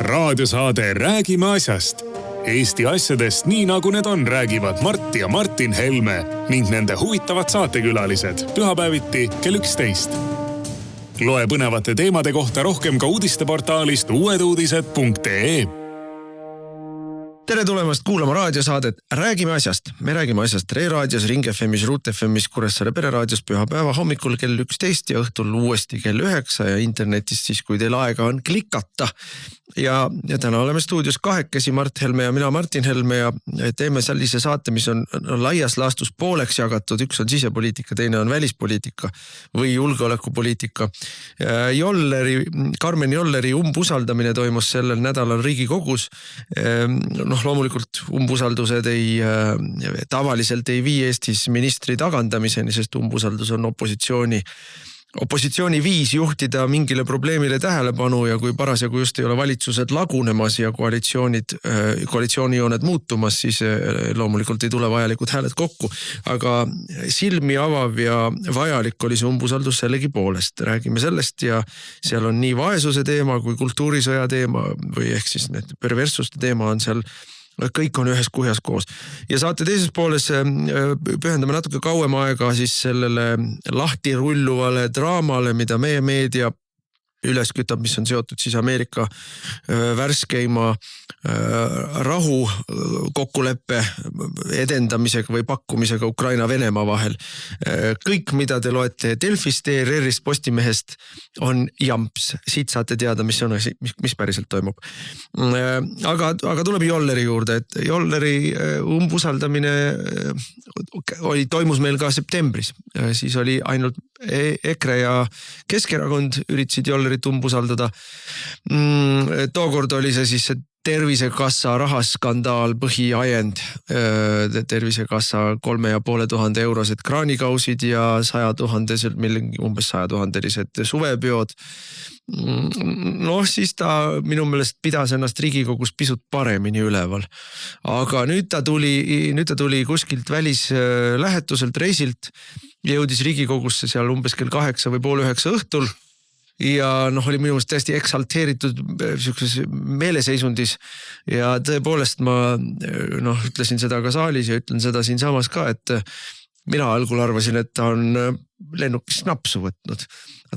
Raadiosaade Räägime asjast. Eesti asjadest nii nagu need on, räägivad Mart ja Martin Helme ning nende huvitavad saatekülalised pühapäeviti kell 11. Loe põnevate teemade kohta rohkem ka uudisteportaalist uueduudised.ee. Tere tulemast kuulama raadiosaadet Räägime asjast. Me räägime asjast Re raadios, Ring FMis, Ruut FMis, Kuressaare pereraadios pühapäeva hommikul kell 11 ja õhtul uuesti kell 9 ja internetis siis, kui teil aega on klikata. Ja täna oleme stuudios kahekesi, Mart Helme ja mina, Martin Helme, ja teeme sellise saate, mis on laias laastus pooleks jagatud. Üks on sisepoliitika, teine on välispoliitika või julgeolekupoliitika. Karmen Jolleri umbusaldamine toimus sellel nädalal Riigikogus. Loomulikult umbusaldused tavaliselt ei vii Eestis ministri tagandamiseni, sest umbusaldus on opositsiooni viis juhtida mingile probleemile tähelepanu, ja kui parasjagu just ei ole valitsused lagunemas ja koalitsioonijooned muutumas, siis loomulikult ei tule vajalikud hääled kokku. Aga silmi avav ja vajalik oli see umbusaldus sellegi poolest. Räägime sellest, ja seal on nii vaesuse teema kui kultuurisõja teema või ehk siis need perverssuste teema on seal. Kõik on ühes kuhjas koos. Ja saate teises pooles pühendame natuke kauem aega siis sellele lahti rulluvale draamale, mida meie meedia üles kütab, mis on seotud siis Ameerika värskeima rahu kokkuleppe edendamisega või pakkumisega Ukraina-Venemaa vahel. Kõik, mida te loete Delfist, ERR-ist, Postimehest, on jamps. Siit saate teada, mis päriselt toimub. Aga tuleb Jolleri juurde, et Jolleri umbusaldamine toimus meil ka septembris. Siis oli ainult EKRE ja Keskerakond üritasid Jollerit umbusaldada. Tookord oli see siis see Tervisekassa rahaskandaal põhiajend. Tervisekassa 3500 eurosed kraanikausid ja 100 000, umbes 100 000 suvepeod. Siis ta minu meelest pidas ennast Riigikogus pisut paremini üleval. Aga nüüd ta tuli kuskilt välislähetuselt reisilt, jõudis Riigikogusse seal umbes kell 8 või pool 9 õhtul. Ja oli minu meelest täiesti eksalteeritud meeleseisundis, ja tõepoolest ma ütlesin seda ka saalis ja ütlen seda siin samas ka, et mina algul arvasin, et ta on lennukis napsu võtnud.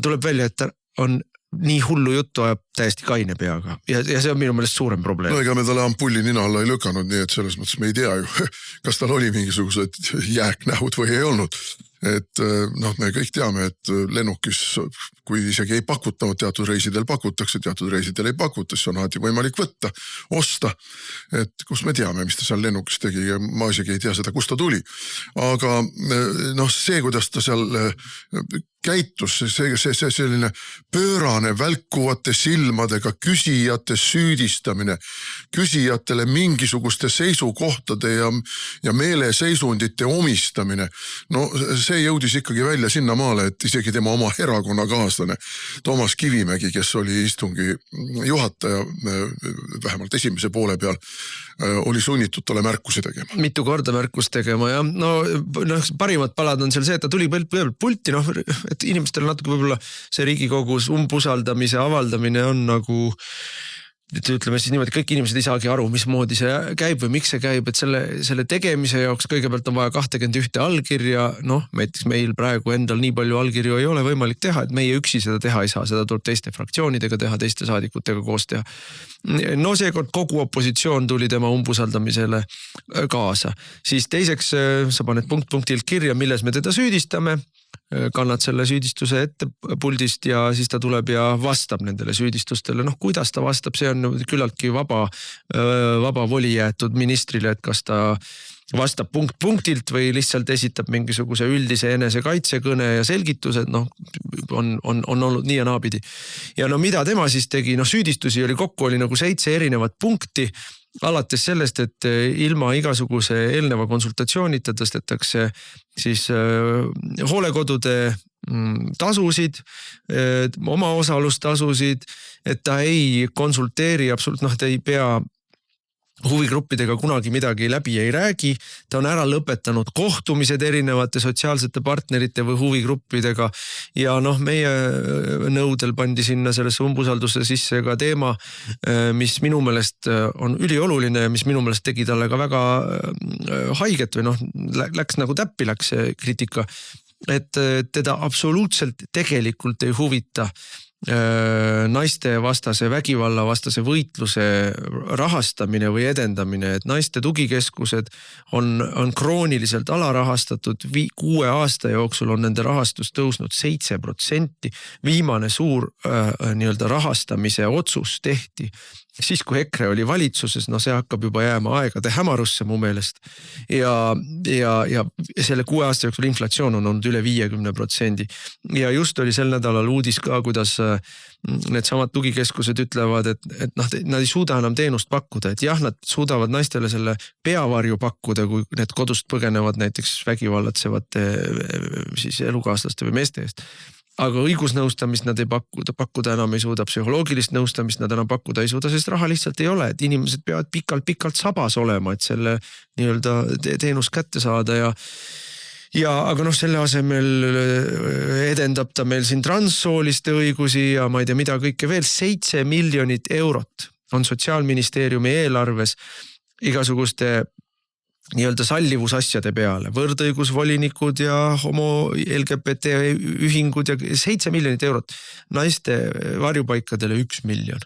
Tuleb välja, et ta on nii hullu juttu ajab täiesti kaine peaga, ja see on minu meelest suurem probleem. Ega me talle ampulli nina alla ei lükanud, nii et selles mõttes me ei tea ju, kas tal oli mingisugused jääknähud või ei olnud. Et me kõik teame, et lennukis, kui isegi ei pakuta, teatud reisidel pakutakse, teatud reisidel ei pakuta, siis on alati võimalik võtta, osta. Et kus me teame, mis ta seal lennukis tegi, ja ma isegi ei tea seda, kust ta tuli. Aga see, kuidas ta seal käitus, see selline pöörane välkuvate silmadega küsijate süüdistamine, küsijatele mingisuguste seisukohtade ja meeleseisundite omistamine. See jõudis ikkagi välja sinna maale, et isegi tema oma erakonnakaaslane Toomas Kivimägi, kes oli istungi juhataja vähemalt esimese poole peal, oli sunnitud talle märkusi tegema. Mitu korda märkus tegema, ja parimad palad on seal see, et ta tuli pulti, et inimestel natuke võib-olla see Riigikogus umbusaldamise avaldamine on nagu, ütleme siis niimoodi, kõik inimesed ei saagi aru, mismoodi see käib või miks see käib, et selle tegemise jaoks kõigepealt on vaja 21 allkirja, näiteks meil praegu endal nii palju allkirju ei ole võimalik teha, et meie üksi seda teha ei saa, seda tuleb teiste fraktsioonidega teha, teiste saadikutega koos teha. Seekord kogu opositsioon tuli tema umbusaldamisele kaasa. Siis teiseks sa paned punktilt kirja, milles me teda süüdistame, kannad selle süüdistuse ette puldist ja siis ta tuleb ja vastab nendele süüdistustele. Kuidas ta vastab, see on küllaltki vaba voli jäetud ministrile, et kas ta vastab punktilt või lihtsalt esitab mingisuguse üldise enesekaitsekõne ja selgitused, on olnud nii ja naapidi. Ja mida tema siis tegi, süüdistusi oli kokku, oli nagu 7 erinevat punkti, alates sellest, et ilma igasuguse eelneva konsultatsioonita tõstetakse siis hoolekodude tasusid, omaosalustasusid, et ta ei konsulteeri absoluutselt, ta ei pea huvigruppidega kunagi midagi läbi ei räägi, ta on ära lõpetanud kohtumised erinevate sotsiaalsete partnerite või huvigruppidega ja noh, meie nõudel pandi sinna sellesse umbusalduse sisse ka teema, mis minu meelest on ülioluline ja mis minu meelest tegi talle ka väga haiget või noh, läks nagu täppi läks see kriitika, et teda absoluutselt tegelikult ei huvita naiste vastase vägivalla vastase võitluse rahastamine või edendamine, et naiste tugikeskused on krooniliselt alarahastatud, 6 aasta jooksul on nende rahastus tõusnud 7%, viimane suur nii-öelda rahastamise otsus tehti siis, kui EKRE oli valitsuses, no see hakkab juba jääma aegade hämarusse mu meelest ja selle 6 aasta jooksul inflatsioon on olnud üle 50% ja just oli sel nädalal uudis ka, kuidas need samad tugikeskused ütlevad, et noh, nad ei suuda enam teenust pakkuda, et jah, nad suudavad naistele selle peavarju pakkuda, kui need kodust põgenevad näiteks vägivallatsevate siis elukaaslaste või meeste eest. Aga õigusnõustamist nad ei pakkuda enam ei suuda, psühholoogilist nõustamist nad enam pakkuda ei suuda, sest raha lihtsalt ei ole, et inimesed peavad pikalt sabas olema, et selle nii-öelda teenus kätte saada ja aga noh, selle asemel edendab ta meil siin transsooliste õigusi ja ma ei tea, mida kõike veel, 7 miljonit eurot on Sotsiaalministeeriumi eelarves igasuguste nii-öelda sallivusasjade peale, võrdõigusvolinikud ja homo LGBT ühingud ja 7 miljonit eurot, naiste varjupaikadele 1 miljon.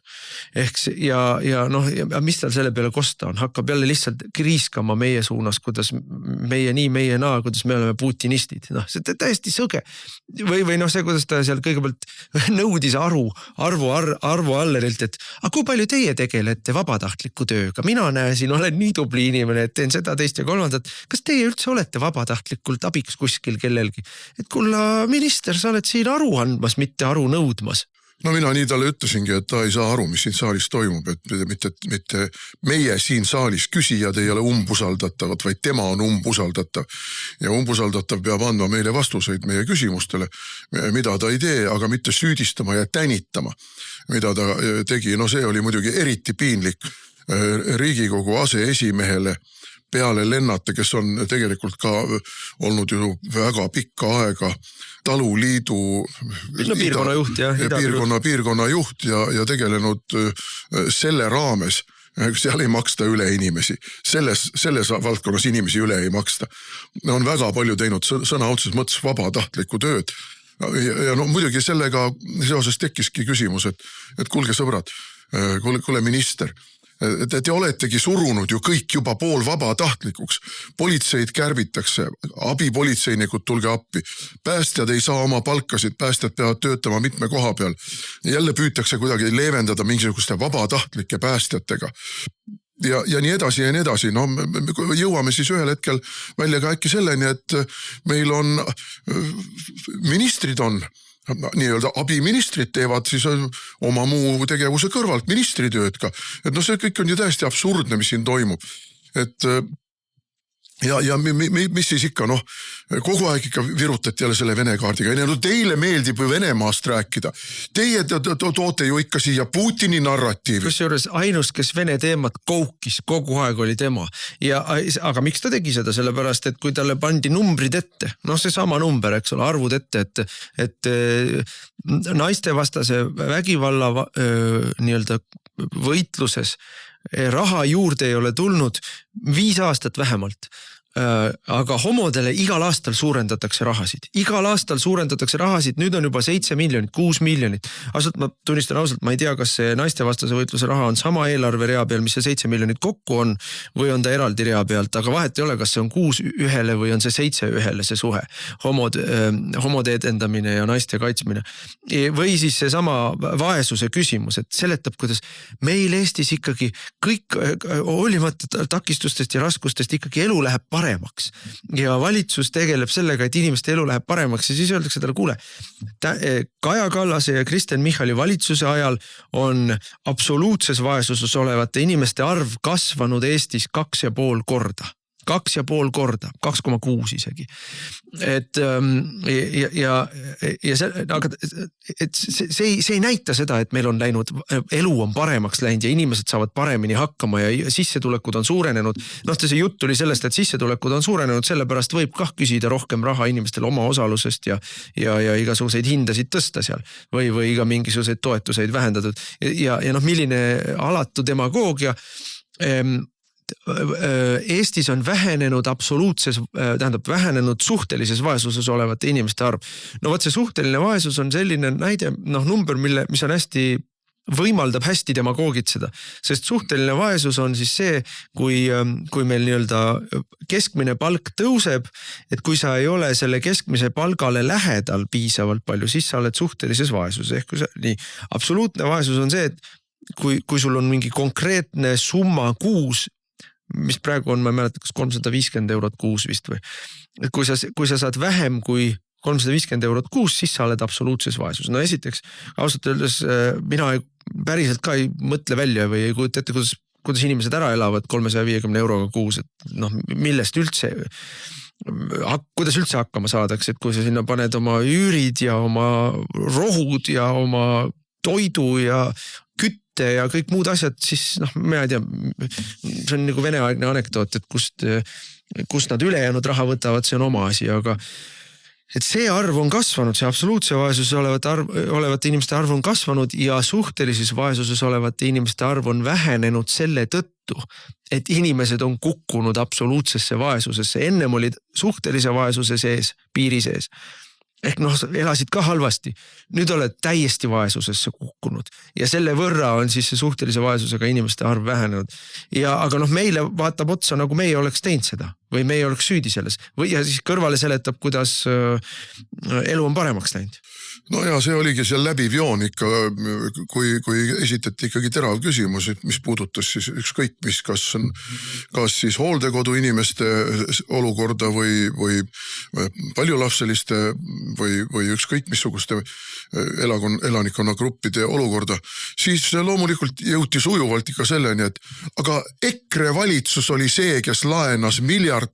Ehk ja noh, mis tal selle peale kosta on, hakkab jälle lihtsalt kriiskama meie suunas, kuidas meie nii, meie naa, kuidas me oleme putinistid, noh, see täiesti sõge. Või noh, see, kuidas ta seal kõigepealt nõudis Arvo Allerilt, et kui palju teie tegelete vabatahtliku tööga, mina näen, olen nii tubli inimene, et teen seda teist ja kolmandat, kas teie üldse olete vabatahtlikult abiks kuskil kellelgi? Et kulla minister, sa oled siin aru andmas, mitte aru nõudmas. No mina nii talle ütlesingi, et ta ei saa aru, mis siin saalis toimub, et mitte meie siin saalis küsijad ei ole umbusaldatavad, vaid tema on umbusaldatav. Ja umbusaldatav peab andma meile vastuseid meie küsimustele, mida ta ei tee, aga mitte süüdistama ja tänitama, mida ta tegi. No see oli muidugi eriti piinlik Riigikogu aseesimehele peale lennata, kes on tegelikult ka olnud ju väga pikka aega taluliidu piirkonna juht ja tegelenud selle raames, seal ei maksta üle inimesi. Selles valdkonnas inimesi üle ei maksta. On väga palju teinud sõna otseses mõttes vabatahtlikku tööd. Ja no muidugi sellega seoses tekkiski küsimus, et kuulge sõbrad, kuule minister, te oletegi surunud ju kõik juba pool vabatahtlikuks. Politseid kärbitakse, abipolitseinikud tulge appi. Päästjad ei saa oma palkasid, päästjad peavad töötama mitme koha peal. Jälle püütakse kuidagi leevendada mingisuguste vabatahtlike päästjatega. Ja nii edasi ja nii edasi. No jõuame siis ühel hetkel välja ka äkki selleni, et meil on ministrid on nii-öelda abiministrid teevad siis oma muu tegevuse kõrvalt ministritööd ka. Et no see kõik on ju täiesti absurdne, mis siin toimub. Et ja mis siis ikka, noh, kogu aeg ikka virutati jälle selle Vene kaardiga. No teile meeldib ju Venemaast rääkida. Teie toote ju ikka siia Putini narratiivi. Kusjuures ainus, kes Vene teemat koukis kogu aeg oli tema. Aga miks ta tegi seda? Sellepärast, et kui talle pandi numbrid ette, noh see sama number, eks ole, arvud ette, et naiste vastase vägivalla nii-öelda võitluses raha juurde ei ole tulnud 5 aastat vähemalt. Aga homodele igal aastal suurendatakse rahasid. Igal aastal suurendatakse rahasid, nüüd on juba 7 miljonit, 6 miljonit. Ausalt, ma tunnistan ausalt, ma ei tea, kas see naistevastase võitluse raha on sama eelarve rea peal, mis see 7 miljonit kokku on, või on ta eraldi rea pealt, aga vahet ei ole, kas see on 6:1 või on see 7:1 see suhe. Homode edendamine ja naiste kaitsmine. Või siis see sama vaesuse küsimus, et seletab, kuidas meil Eestis ikkagi kõik hoolimata takistustest ja raskustest ikkagi elu läheb paremaks. Ja valitsus tegeleb sellega, et inimeste elu läheb paremaks ja siis öeldakse talle, kuule, Kaja Kallase ja Kristen Michali valitsuse ajal on absoluutses vaesuses olevate inimeste arv kasvanud Eestis 2,5 korda. 2,5 korda, 2,6 isegi. Et see ei näita seda, et meil on läinud, elu on paremaks läinud ja inimesed saavad paremini hakkama ja sissetulekud on suurenenud. Noh, see jutt tuli sellest, et sissetulekud on suurenenud, sellepärast võib kah küsida rohkem raha inimestel oma osalusest ja igasuguseid hindasid tõsta seal või ka mingisuguseid toetuseid vähendatud. Ja noh, milline alatu demagoogia. Eestis on vähenenud vähenenud suhtelises vaesuses olevate inimeste arv. No võt see suhteline vaesus on selline näide, number, mis on hästi võimaldab hästi demagoogitseda, sest suhteline vaesus on siis see, kui meil nii-öelda keskmine palk tõuseb, et kui sa ei ole selle keskmise palgale lähedal piisavalt palju, siis sa oled suhtelises vaesuses. Ehk kui nii, absoluutne vaesus on see, et kui sul on mingi konkreetne summa kuus, mis praegu on, ma ei mäleta, kas 350 eurot kuus vist või. Et kui sa saad vähem kui 350 eurot kuus, siis sa oled absoluutses vaesus. No esiteks, ausalt öeldes mina päriselt ka ei mõtle välja või ei kujuta ette, kuidas inimesed ära elavad 350 euroga kuus, et millest üldse, kuidas üldse hakkama saadaks, et kui sa sinna paned oma üürid ja oma rohud ja oma toidu ja kütte ja kõik muud asjad, siis ma ei tea, see on nagu veneaegne anekdoot, et kust nad ülejäänud raha võtavad, see on oma asi, aga et see arv on kasvanud, see absoluutse vaesuses olevate inimeste arv on kasvanud ja suhtelises vaesuses olevate inimeste arv on vähenenud selle tõttu, et inimesed on kukkunud absoluutsesse vaesusesse. Ennem olid suhtelise vaesuse sees, piiri sees. Ehk elasid ka halvasti. Nüüd oled täiesti vaesusesse kukkunud ja selle võrra on siis see suhtelise vaesusega inimeste arv vähenenud. Aga meile vaatab otsa, nagu meie oleks teinud seda või meie oleks süüdi selles ja siis kõrvale seletab, kuidas elu on paremaks läinud. No ja see oligi seal läbiv joon ikka, kui esitati ikkagi terav küsimus, mis puudutas siis ükskõik mis, kas siis hooldekodu inimeste olukorda või paljulapseliste või ükskõik missuguste elanikkonna gruppide olukorda, siis loomulikult jõuti sujuvalt ikka selleni, et aga EKRE valitsus oli see, kes laenas $1 miljard,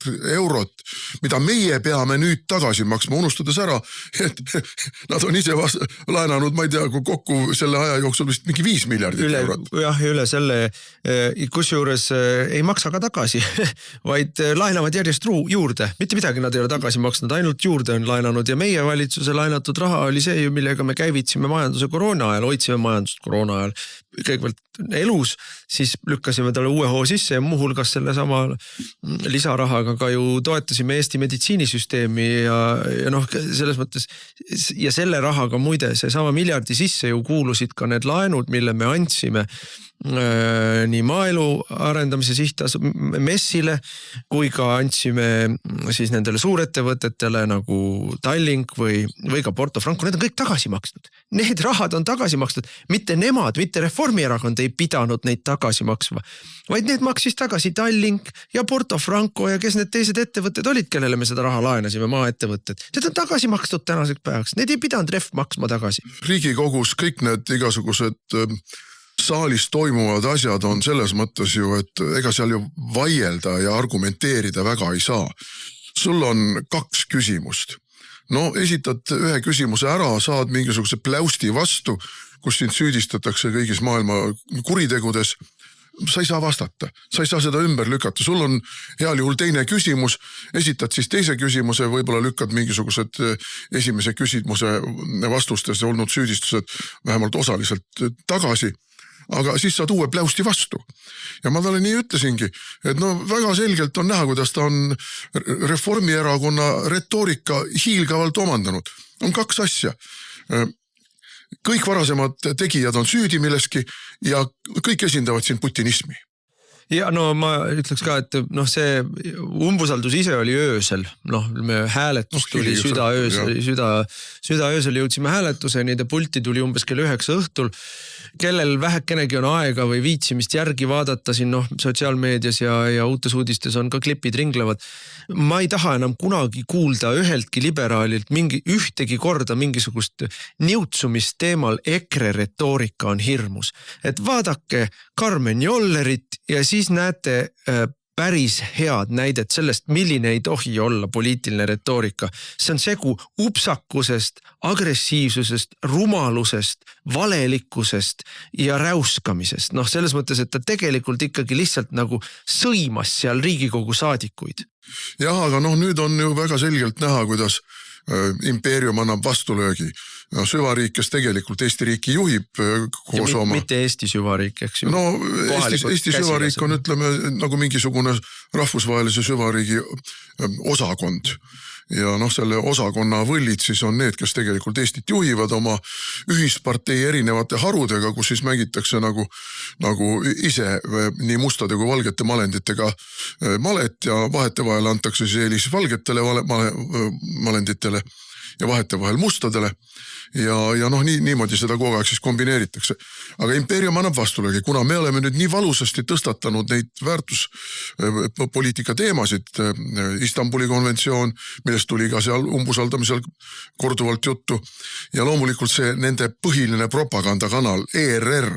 mida meie peame nüüd tagasi maksma, unustades ära, et nad on ise laenanud, ma ei tea, kui kokku selle aja jooksul vist mingi 5 miljardit eurot. Jah, üle selle, kusjuures ei maksa ka tagasi, vaid laenavad järjest juurde. Mitte midagi nad ei ole tagasi maksnud, ainult juurde on laenanud ja meie valitsuse laenatud raha oli see, millega me käivitsime majanduse koroona ajal, hoidsime majandust koroona ajal. Kõigepealt elus, siis lükkasime talle uue hoo sisse ja muuhulgas selle sama lisarahaga ka ju toetasime Eesti meditsiinisüsteemi ja selles mõttes ja selle rahaga muide see sama miljardi sisse ju kuulusid ka need laenud, mille me andsime nii maaelu arendamise sihtas Messile kui ka andsime siis nendele suurettevõtetele nagu Tallink või ka Porto Franco, need on kõik tagasi maksnud. Need rahad on tagasi maksnud, mitte nemad, mitte Reformierakond ei pidanud neid tagasi maksma, vaid need maksis tagasi Tallink ja Porto Franco ja kes need teised ettevõtted olid, kellele me seda raha laenasime, maaettevõtted. Need on tagasi makstud tänaseks päevaks, need ei pidanud ref maksma tagasi. Riigikogus kõik need igasugused saalis toimuvad asjad on selles mõttes ju, et ega seal ju vaielda ja argumenteerida väga ei saa. Sul on 2 küsimust. No esitad ühe küsimuse ära, saad mingisuguse pläusti vastu, kus sind süüdistatakse kõigis maailma kuritegudes. Sa ei saa vastata, sa ei saa seda ümber lükata. Sul on heal juhul teine küsimus, esitad siis teise küsimuse, võib-olla lükkad mingisugused esimese küsimuse vastustes olnud süüdistused vähemalt osaliselt tagasi. Aga siis saad uue pläusti vastu. Ja ma talle nii ütlesingi, et väga selgelt on näha, kuidas ta on Reformierakonna retoorika hiilgavalt omandanud. On 2 asja. Kõik varasemad tegijad on süüdi milleski ja kõik esindavad siin putinismi. Ja ma ütleks ka, et see umbusaldus ise oli öösel, me hääletus tuli südaöösel jõudsime hääletuseni, pulti tuli umbes kell 9 õhtul, kellel vähekenegi on aega või viitsimist järgi vaadata siin sotsiaalmeedias ja uutes uudistes on ka klipid ringlevad. Ma ei taha enam kunagi kuulda üheltki liberaalilt ühtegi korda mingisugust niutsumist teemal EKRE retoorika on hirmus. Et vaadake Karmen Jollerit ja siis näete päris head näidet sellest, milline ei tohi olla poliitiline retoorika. See on segu upsakusest, agressiivsusest, rumalusest, valelikkusest ja räuskamisest. Noh, selles mõttes, et ta tegelikult ikkagi lihtsalt nagu sõimas seal Riigikogu saadikuid. Jah, aga nüüd on ju väga selgelt näha, kuidas impeerium annab vastulöögi. No, süvariik, kes tegelikult Eesti riiki juhib koos oma... Mitte Eesti süvariik, eks ju. No Eesti süvariik on, ütleme, nagu mingisugune rahvusvahelise süvariigi osakond. Ja selle osakonna võllid siis on need, kes tegelikult Eestit juhivad oma ühispartei erinevate harudega, kus siis mängitakse nagu ise nii mustade kui valgete malenditega malet ja vahetevahel antakse siis eelis valgetele malenditele ja vahetevahel mustadele. Ja niimoodi seda kogu aeg siis kombineeritakse. Aga impeerium annab vastulöögi, kuna me oleme nüüd nii valusasti tõstatanud neid väärtuspoliitika teemasid, Istanbuli konventsioon, millest tuli ka seal umbusaldamisel korduvalt juttu, ja loomulikult see nende põhiline propagandakanal ERR,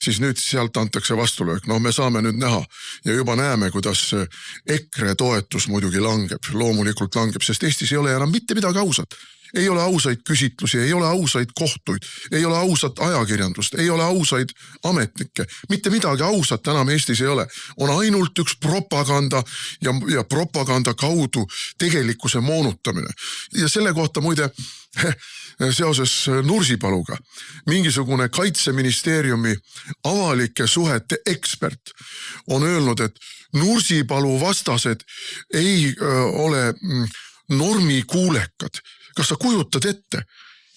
siis nüüd sealt antakse vastulöök. Me saame nüüd näha ja juba näeme, kuidas EKRE toetus muidugi langeb, loomulikult langeb, sest Eestis ei ole enam mitte midagi ausat. Ei ole ausaid küsitlusi, ei ole ausaid kohtuid, ei ole ausat ajakirjandust, ei ole ausaid ametnikke. Mitte midagi ausat enam Eestis ei ole. On ainult üks propaganda ja propaganda kaudu tegelikkuse moonutamine. Ja selle kohta muide seoses Nursipaluga mingisugune kaitseministeeriumi avalike suhete ekspert on öelnud, et Nursipalu vastased ei ole normikuulekad. Kas sa kujutad ette?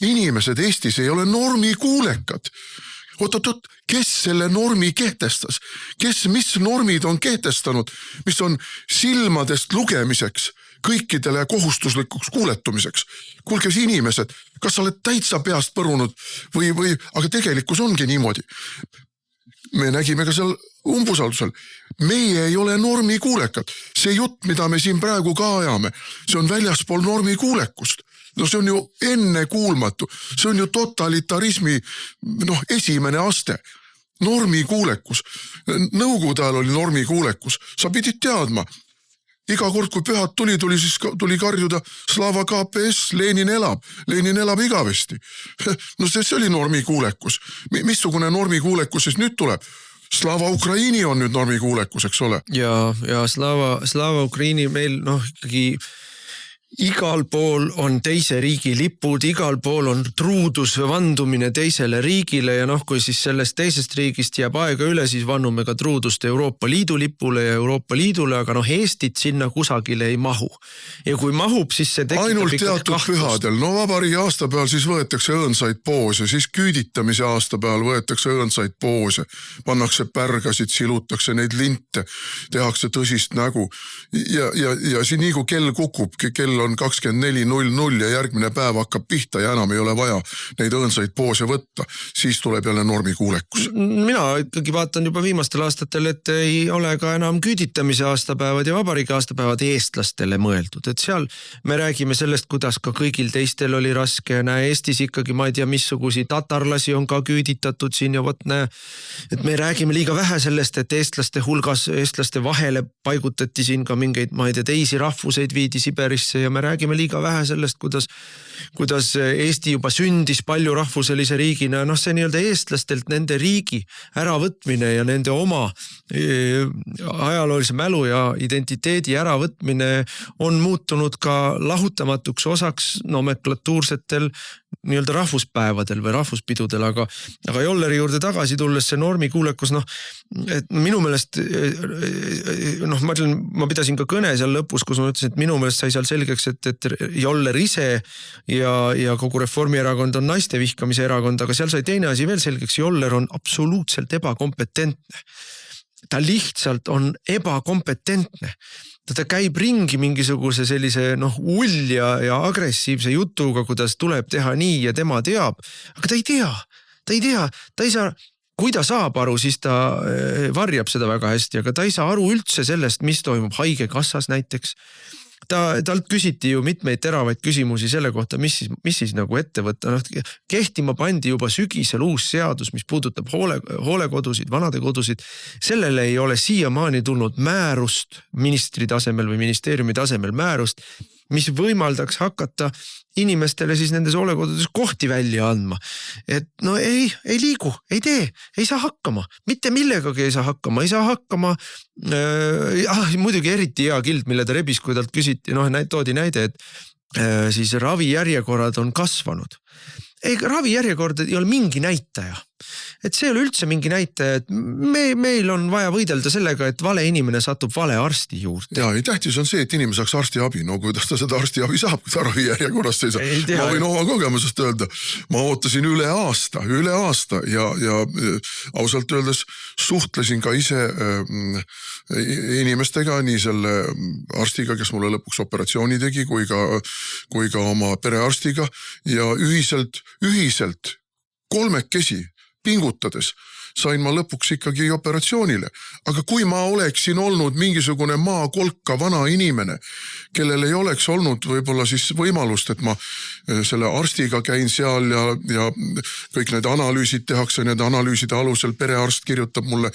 Inimesed Eestis ei ole normikuulekad. Oot, kes selle normi kehtestas? Mis normid on kehtestanud, mis on silmadest lugemiseks, kõikidele kohustuslikuks kuuletumiseks? Kuulges inimesed, kas sa oled täitsa peast põrunud või aga tegelikkus ongi niimoodi? Me nägime ka seal umbusaldusel. Meie ei ole normikuulekad. See jutt, mida me siin praegu ka ajame, see on väljaspool normikuulekust. See on ju ennekuulmatu. See on ju totalitarismi esimene aste. Normikuulekus. Nõukogude ajal oli normikuulekus. Sa pidid teadma. Iga kord, kui pühad tuli karjuda Slava KPS, Lenin elab igavesti. See oli normikuulekus. Missugune normikuulekus siis nüüd tuleb? Slava Ukraini on nüüd normikuulekus, eks ole? Ja Slava Ukraini meil ikkagi igal pool on teise riigi lipud, igal pool on truudus vandumine teisele riigile ja kui siis sellest teisest riigist jääb aega üle, siis vannume ka truudust Euroopa Liidu lipule ja Euroopa Liidule, aga Eestit sinna kusagile ei mahu. Ja kui mahub, siis see tekitab ainult teatud pühadel. Vabariigi aastapäeval siis võetakse õõnsaid poose, siis küüditamise aastapäeval võetakse õõnsaid poose, pannakse pärgasid, silutakse neid linte, tehakse tõsist nägu ja siin nii kui kell kukub, kell on 24:00 ja järgmine päev hakkab pihta ja enam ei ole vaja neid õõnsaid poose võtta, siis tuleb jälle normikuulekus. Mina ikkagi vaatan juba viimastel aastatel, et ei ole ka enam küüditamise aastapäevad ja vabariigi aastapäevad eestlastele mõeldud. Et seal me räägime sellest, kuidas ka kõigil teistel oli raske. Näe, Eestis ikkagi ma ei tea, missugusi tatarlasi on ka küüditatud siin ja näe, et me räägime liiga vähe sellest, et eestlaste hulgas, eestlaste vahele paigutati siin ka mingeid, ma ei tea, teisi rahvuseid viidi Siberisse ja me räägime liiga vähe sellest, kuidas Eesti juba sündis palju rahvuselise riigina. See nii-öelda eestlastelt nende riigi äravõtmine ja nende oma ajaloolise mälu ja identiteedi äravõtmine on muutunud ka lahutamatuks osaks nomenklatuursetel nii-öelda rahvuspäevadel või rahvuspidudel, aga Jolleri juurde tagasi tulles see normikuulekus, et minu meelest, ma pidasin ka kõne seal lõpus, kus ma ütlesin, et minu meelest sai seal selgeks, et Joller ise ja kogu Reformierakond on naiste vihkamise erakond, aga seal sai teine asi veel selgeks, Joller on absoluutselt ebakompetentne. Ta lihtsalt on ebakompetentne. Ta käib ringi mingisuguse sellise ulja ja agressiivse jutuga, kuidas tuleb teha nii ja tema teab, aga ta ei saa, kui ta saab aru, siis ta varjab seda väga hästi, aga ta ei saa aru üldse sellest, mis toimub haigekassas näiteks. talt küsiti ju mitmeid teravaid küsimusi selle kohta, mis siis nagu ette võtta. Kehtima pandi juba sügisel uus seadus, mis puudutab hoolekodusid, vanade kodusid. Sellele ei ole siiamaani tulnud määrust ministri tasemel või ministeeriumi tasemel määrust, mis võimaldaks hakata inimestele siis nendes hoolekodudes kohti välja andma. Et no ei liigu, ei tee, ei saa hakkama, mitte millegagi ei saa hakkama. Muidugi eriti hea kild, mille ta rebis, kui talt küsiti, toodi näide, et siis ravijärjekorrad on kasvanud. Ei, ravijärjekord ei ole mingi näitaja. Et see ei ole üldse mingi näitaja, et meil on vaja võidelda sellega, et vale inimene satub vale arsti juurde. Ja, tähtis on see, et inimene saaks arsti abi. No kuidas ta seda arsti abi saab, kui ta ravijärjekorrast ei saa. Ma võin oma kogemusest öelda. Ma ootasin üle aasta ja ausalt öeldes suhtlesin ka ise inimestega, nii selle arstiga, kes mulle lõpuks operatsiooni tegi, kui ka oma perearstiga ja ühiselt kolmekesi pingutades sain ma lõpuks ikkagi operatsioonile. Aga kui ma oleksin olnud mingisugune maakolka vana inimene, kellel ei oleks olnud võib-olla siis võimalust, et ma selle arstiga käin seal ja kõik need analüüsid tehakse, need analüüside alusel perearst kirjutab mulle,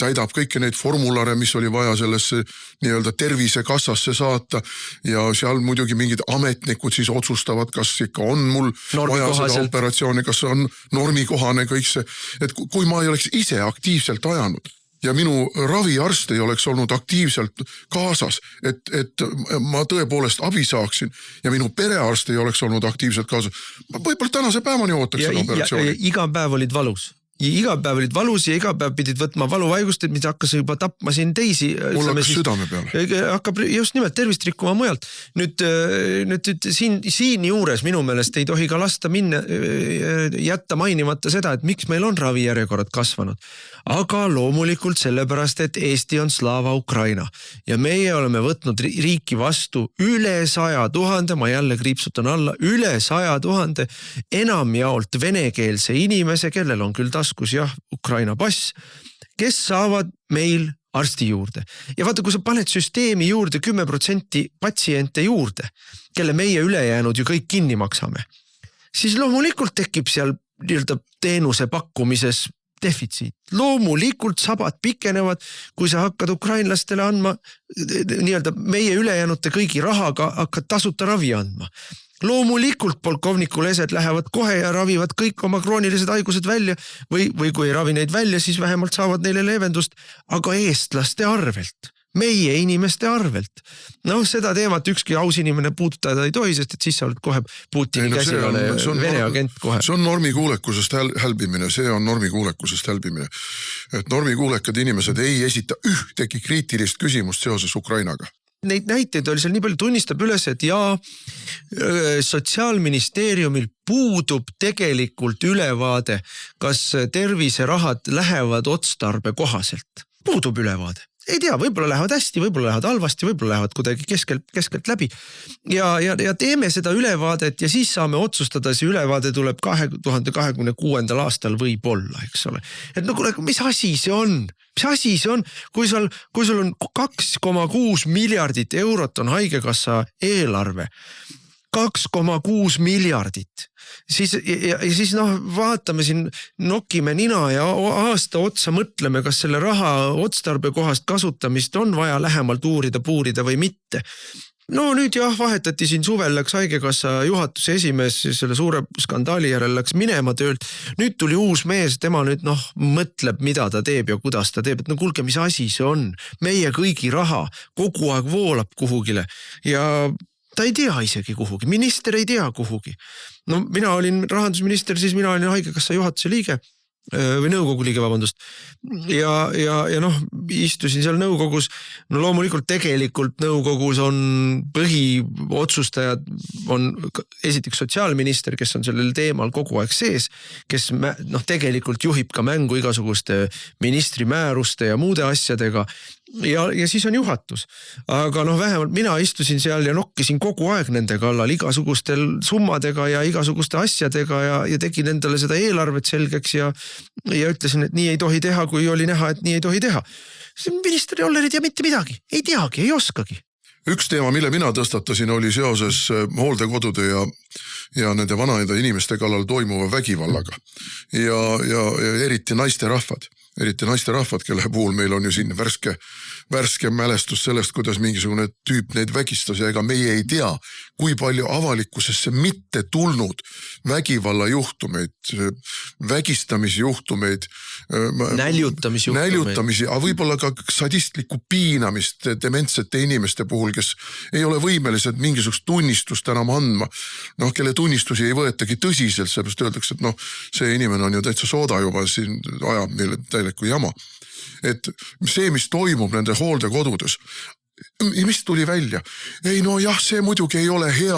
täidab kõiki neid formulare, mis oli vaja sellesse nii-öelda tervisekassasse saata ja seal muidugi mingid ametnikud siis otsustavad, kas ikka on mul vaja seda operatsiooni, kas on normikohane kõik see, et kui ma ei oleks ise aktiivselt ajanud ja minu raviarst ei oleks olnud aktiivselt kaasas, et ma tõepoolest abi saaksin ja minu perearst ei oleks olnud aktiivselt kaasas, ma võib-olla tänase päevani ootaks seda operatsiooni. Ja iga päev olid valus. Iga päev olid valus ja iga päev pidid võtma valuvaigust, mis hakkas juba tapma siin teisi. Mul hakkas südame peale. Hakkab just nimelt tervist rikkuma mujalt. Nüüd siin juures minu meelest ei tohi ka lasta minna, jätta mainimata seda, et miks meil on ravijärjekorrad kasvanud. Aga loomulikult sellepärast, et Eesti on Slava Ukraina ja meie oleme võtnud riiki vastu üle 100 000, ma jälle kriipsutan alla, üle 100 000 enamjaolt venekeelse inimese, kellel on küll taskus Ukraina pass, kes saavad meil arsti juurde. Ja vaata, kui sa paned süsteemi juurde 10% patsiente juurde, kelle meie ülejäänud ju kõik kinni maksame, siis loomulikult tekib seal teenuse pakkumises defitsiit. Loomulikult sabad pikenevad, kui sa hakkad ukrainlastele andma meie ülejäänute kõigi rahaga hakkad tasuta ravi andma. Loomulikult polkovniku lesed lähevad kohe ja ravivad kõik oma kroonilised haigused välja või kui ei ravi neid välja, siis vähemalt saavad neile leevendust, aga eestlaste arvelt. Meie inimeste arvelt. Seda teemat ükski aus inimene puudutada ei tohi, sest et siis sa oled kohe Putini käsilane Vene agent kohe. See on normikuulekusest hälbimine, Et normikuulekad inimesed ei esita ühtegi kriitilist küsimust seoses Ukrainaga. Neid näiteid oli seal nii palju, tunnistab üles, et Sotsiaalministeeriumil puudub tegelikult ülevaade, kas terviserahad lähevad otstarbe kohaselt. Puudub ülevaade. Ei tea, võib-olla lähevad hästi, võib-olla lähevad halvasti, võib-olla lähevad kuidagi keskelt läbi. Ja teeme seda ülevaadet ja siis saame otsustada, see ülevaade tuleb 2026. aastal võib-olla, eks ole. Et mis asi see on? Mis asi see on? Kui sul on 2,6 miljardit eurot on haigekassa eelarve, 2,6 miljardit. Siis vaatame siin, nokime nina ja aasta otsa mõtleme, kas selle raha otstarbe kohast kasutamist on vaja lähemalt puurida või mitte. Nüüd vahetati siin suvel, läks haigekassa juhatuse esimees selle suure skandaali järel läks minema töölt. Nüüd tuli uus mees, tema nüüd mõtleb, mida ta teeb ja kuidas ta teeb. Et kuulge, mis asi see on? Meie kõigi raha kogu aeg voolab kuhugile ja ta ei tea isegi kuhugi, minister ei tea kuhugi. Mina olin rahandusminister, siis mina olin haigekassa juhatuse liige või nõukogu liige, vabandust. Ja istusin seal nõukogus. Loomulikult tegelikult nõukogus on põhiotsustajad, on esiteks sotsiaalminister, kes on sellel teemal kogu aeg sees, kes tegelikult juhib ka mängu igasuguste ministri määruste ja muude asjadega. Ja siis on juhatus. Aga vähemalt mina istusin seal ja nokkisin kogu aeg nende kallal igasugustel summadega ja igasuguste asjadega ja tegin endale seda eelarvet selgeks ja ütlesin, et nii ei tohi teha, kui oli näha, et nii ei tohi teha. Minister Joller ei tea mitte midagi, ei teagi, ei oskagi. üks teema, mille mina tõstatasin, oli seoses hooldekodude ja nende vanaida inimeste kallal toimuva vägivallaga ja eriti naisterahvad, kelle puhul meil on ju siin värske mälestus sellest, kuidas mingisugune tüüp neid vägistas ja ega meie ei tea, kui palju avalikkusesse mitte tulnud vägivallajuhtumeid, vägistamisjuhtumeid, näljutamisjuhtumeid, aga võib-olla ka sadistlikku piinamist dementsete inimeste puhul, kes ei ole võimelised mingisugust tunnistust enam andma, kelle tunnistusi ei võetagi tõsiselt, seepärast öeldakse, et see inimene on ju täitsa sooda juba, siin ajab meile täielikku jama. Et see, mis toimub nende hooldekodudes, mis tuli välja? Ei see muidugi ei ole hea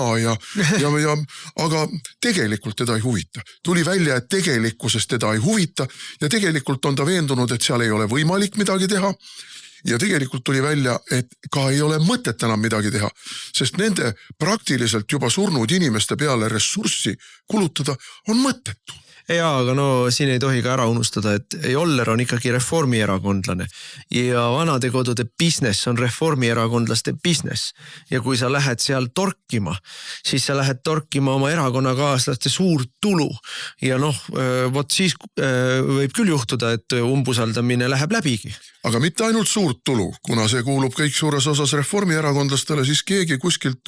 aga tegelikult teda ei huvita. Tuli välja, et tegelikkuses teda ei huvita ja tegelikult on ta veendunud, et seal ei ole võimalik midagi teha. Ja tegelikult tuli välja, et ka ei ole mõtet enam midagi teha, sest nende praktiliselt juba surnud inimeste peale ressurssi kulutada on mõttetu. Jaa, aga siin ei tohi ka ära unustada, et Joller on ikkagi reformierakondlane ja vanadekodude business on reformierakondlaste business. Ja kui sa lähed seal torkima, siis sa lähed torkima oma erakonnakaaslaste suurt tulu. Ja vot siis võib küll juhtuda, et umbusaldamine läheb läbigi. Aga mitte ainult suurt tulu, kuna see kuulub kõik suures osas reformierakondlastele, siis keegi kuskilt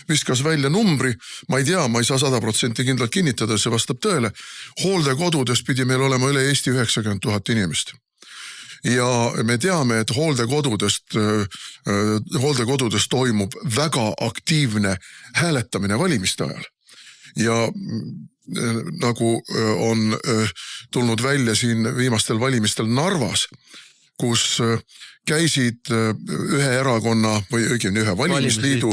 viskas välja numbri. Ma ei tea, ma ei saa 100% kindlalt kinnitada, see vastab tõele. Hooldekodudes pidi meil olema üle Eesti 90 000 inimest. Ja me teame, et hooldekodudes toimub väga aktiivne hääletamine valimiste ajal. Ja nagu on tulnud välja siin viimastel valimistel Narvas, kus käisid ühe erakonna või õigemini ühe valimisliidu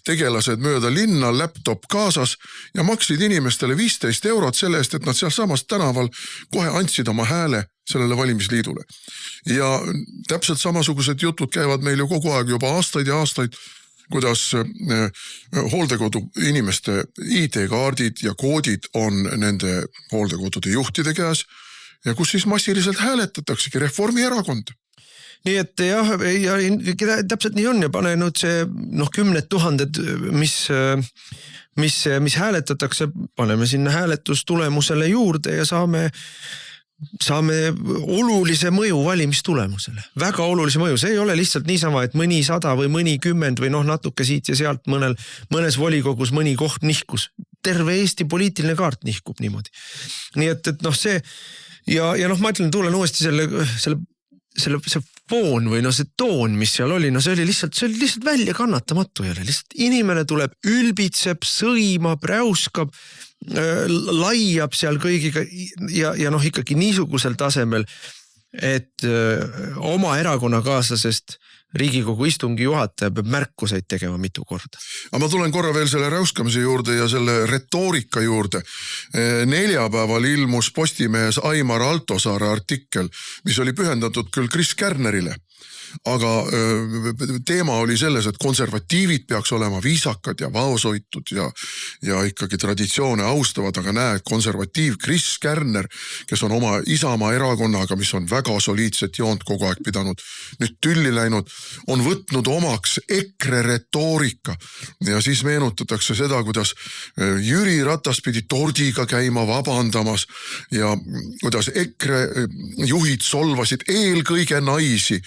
tegelased mööda linna, laptop kaasas ja maksid inimestele 15 eurot selle eest, et nad seal samas tänaval kohe andsid oma hääle sellele valimisliidule. Ja täpselt samasugused jutud käivad meil ju kogu aeg juba aastaid ja aastaid, kuidas hooldekodu inimeste ID-kaardid ja koodid on nende hooldekodude juhtide käes ja kus siis massiliselt hääletataksegi Reformierakond. Nii et jah, täpselt nii on ja pane nüüd see 10 000, mis hääletatakse, paneme sinna hääletustulemusele juurde ja saame olulise mõju valimistulemusele. Väga olulise mõju. See ei ole lihtsalt niisama, et mõni 100 või mõni 10 või natuke siit ja sealt mõnes volikogus mõni koht nihkus. Terve Eesti poliitiline kaart nihkub niimoodi. Nii et see ja ma ütlen, tulen uuesti see foon või see toon, mis seal oli, see oli lihtsalt välja kannatamatu jälle. Lihtsalt inimene tuleb, ülbitseb, sõimab, räuskab, laiab seal kõigiga ja ikkagi niisugusel tasemel, et oma erakonnakaaslasest Riigikogu istungi juhataja peab märkuseid tegema mitu korda. Aga ma tulen korra veel selle räuskamise juurde ja selle retoorika juurde. Neljapäeval ilmus Postimehes Aimar Altosaare artikkel, mis oli pühendatud küll Kris Kärnerile, aga teema oli selles, et konservatiivid peaks olema viisakad ja vaosoitud ja ikkagi traditsioone austavad, aga näed, konservatiiv Kris Kärner, kes on oma Isamaa erakonnaga, mis on väga soliidset joont kogu aeg pidanud, nüüd tülli läinud, on võtnud omaks EKRE retoorika ja siis meenutatakse seda, kuidas Jüri Ratas pidi tordiga käima vabandamas ja kuidas EKRE juhid solvasid eelkõige naisi,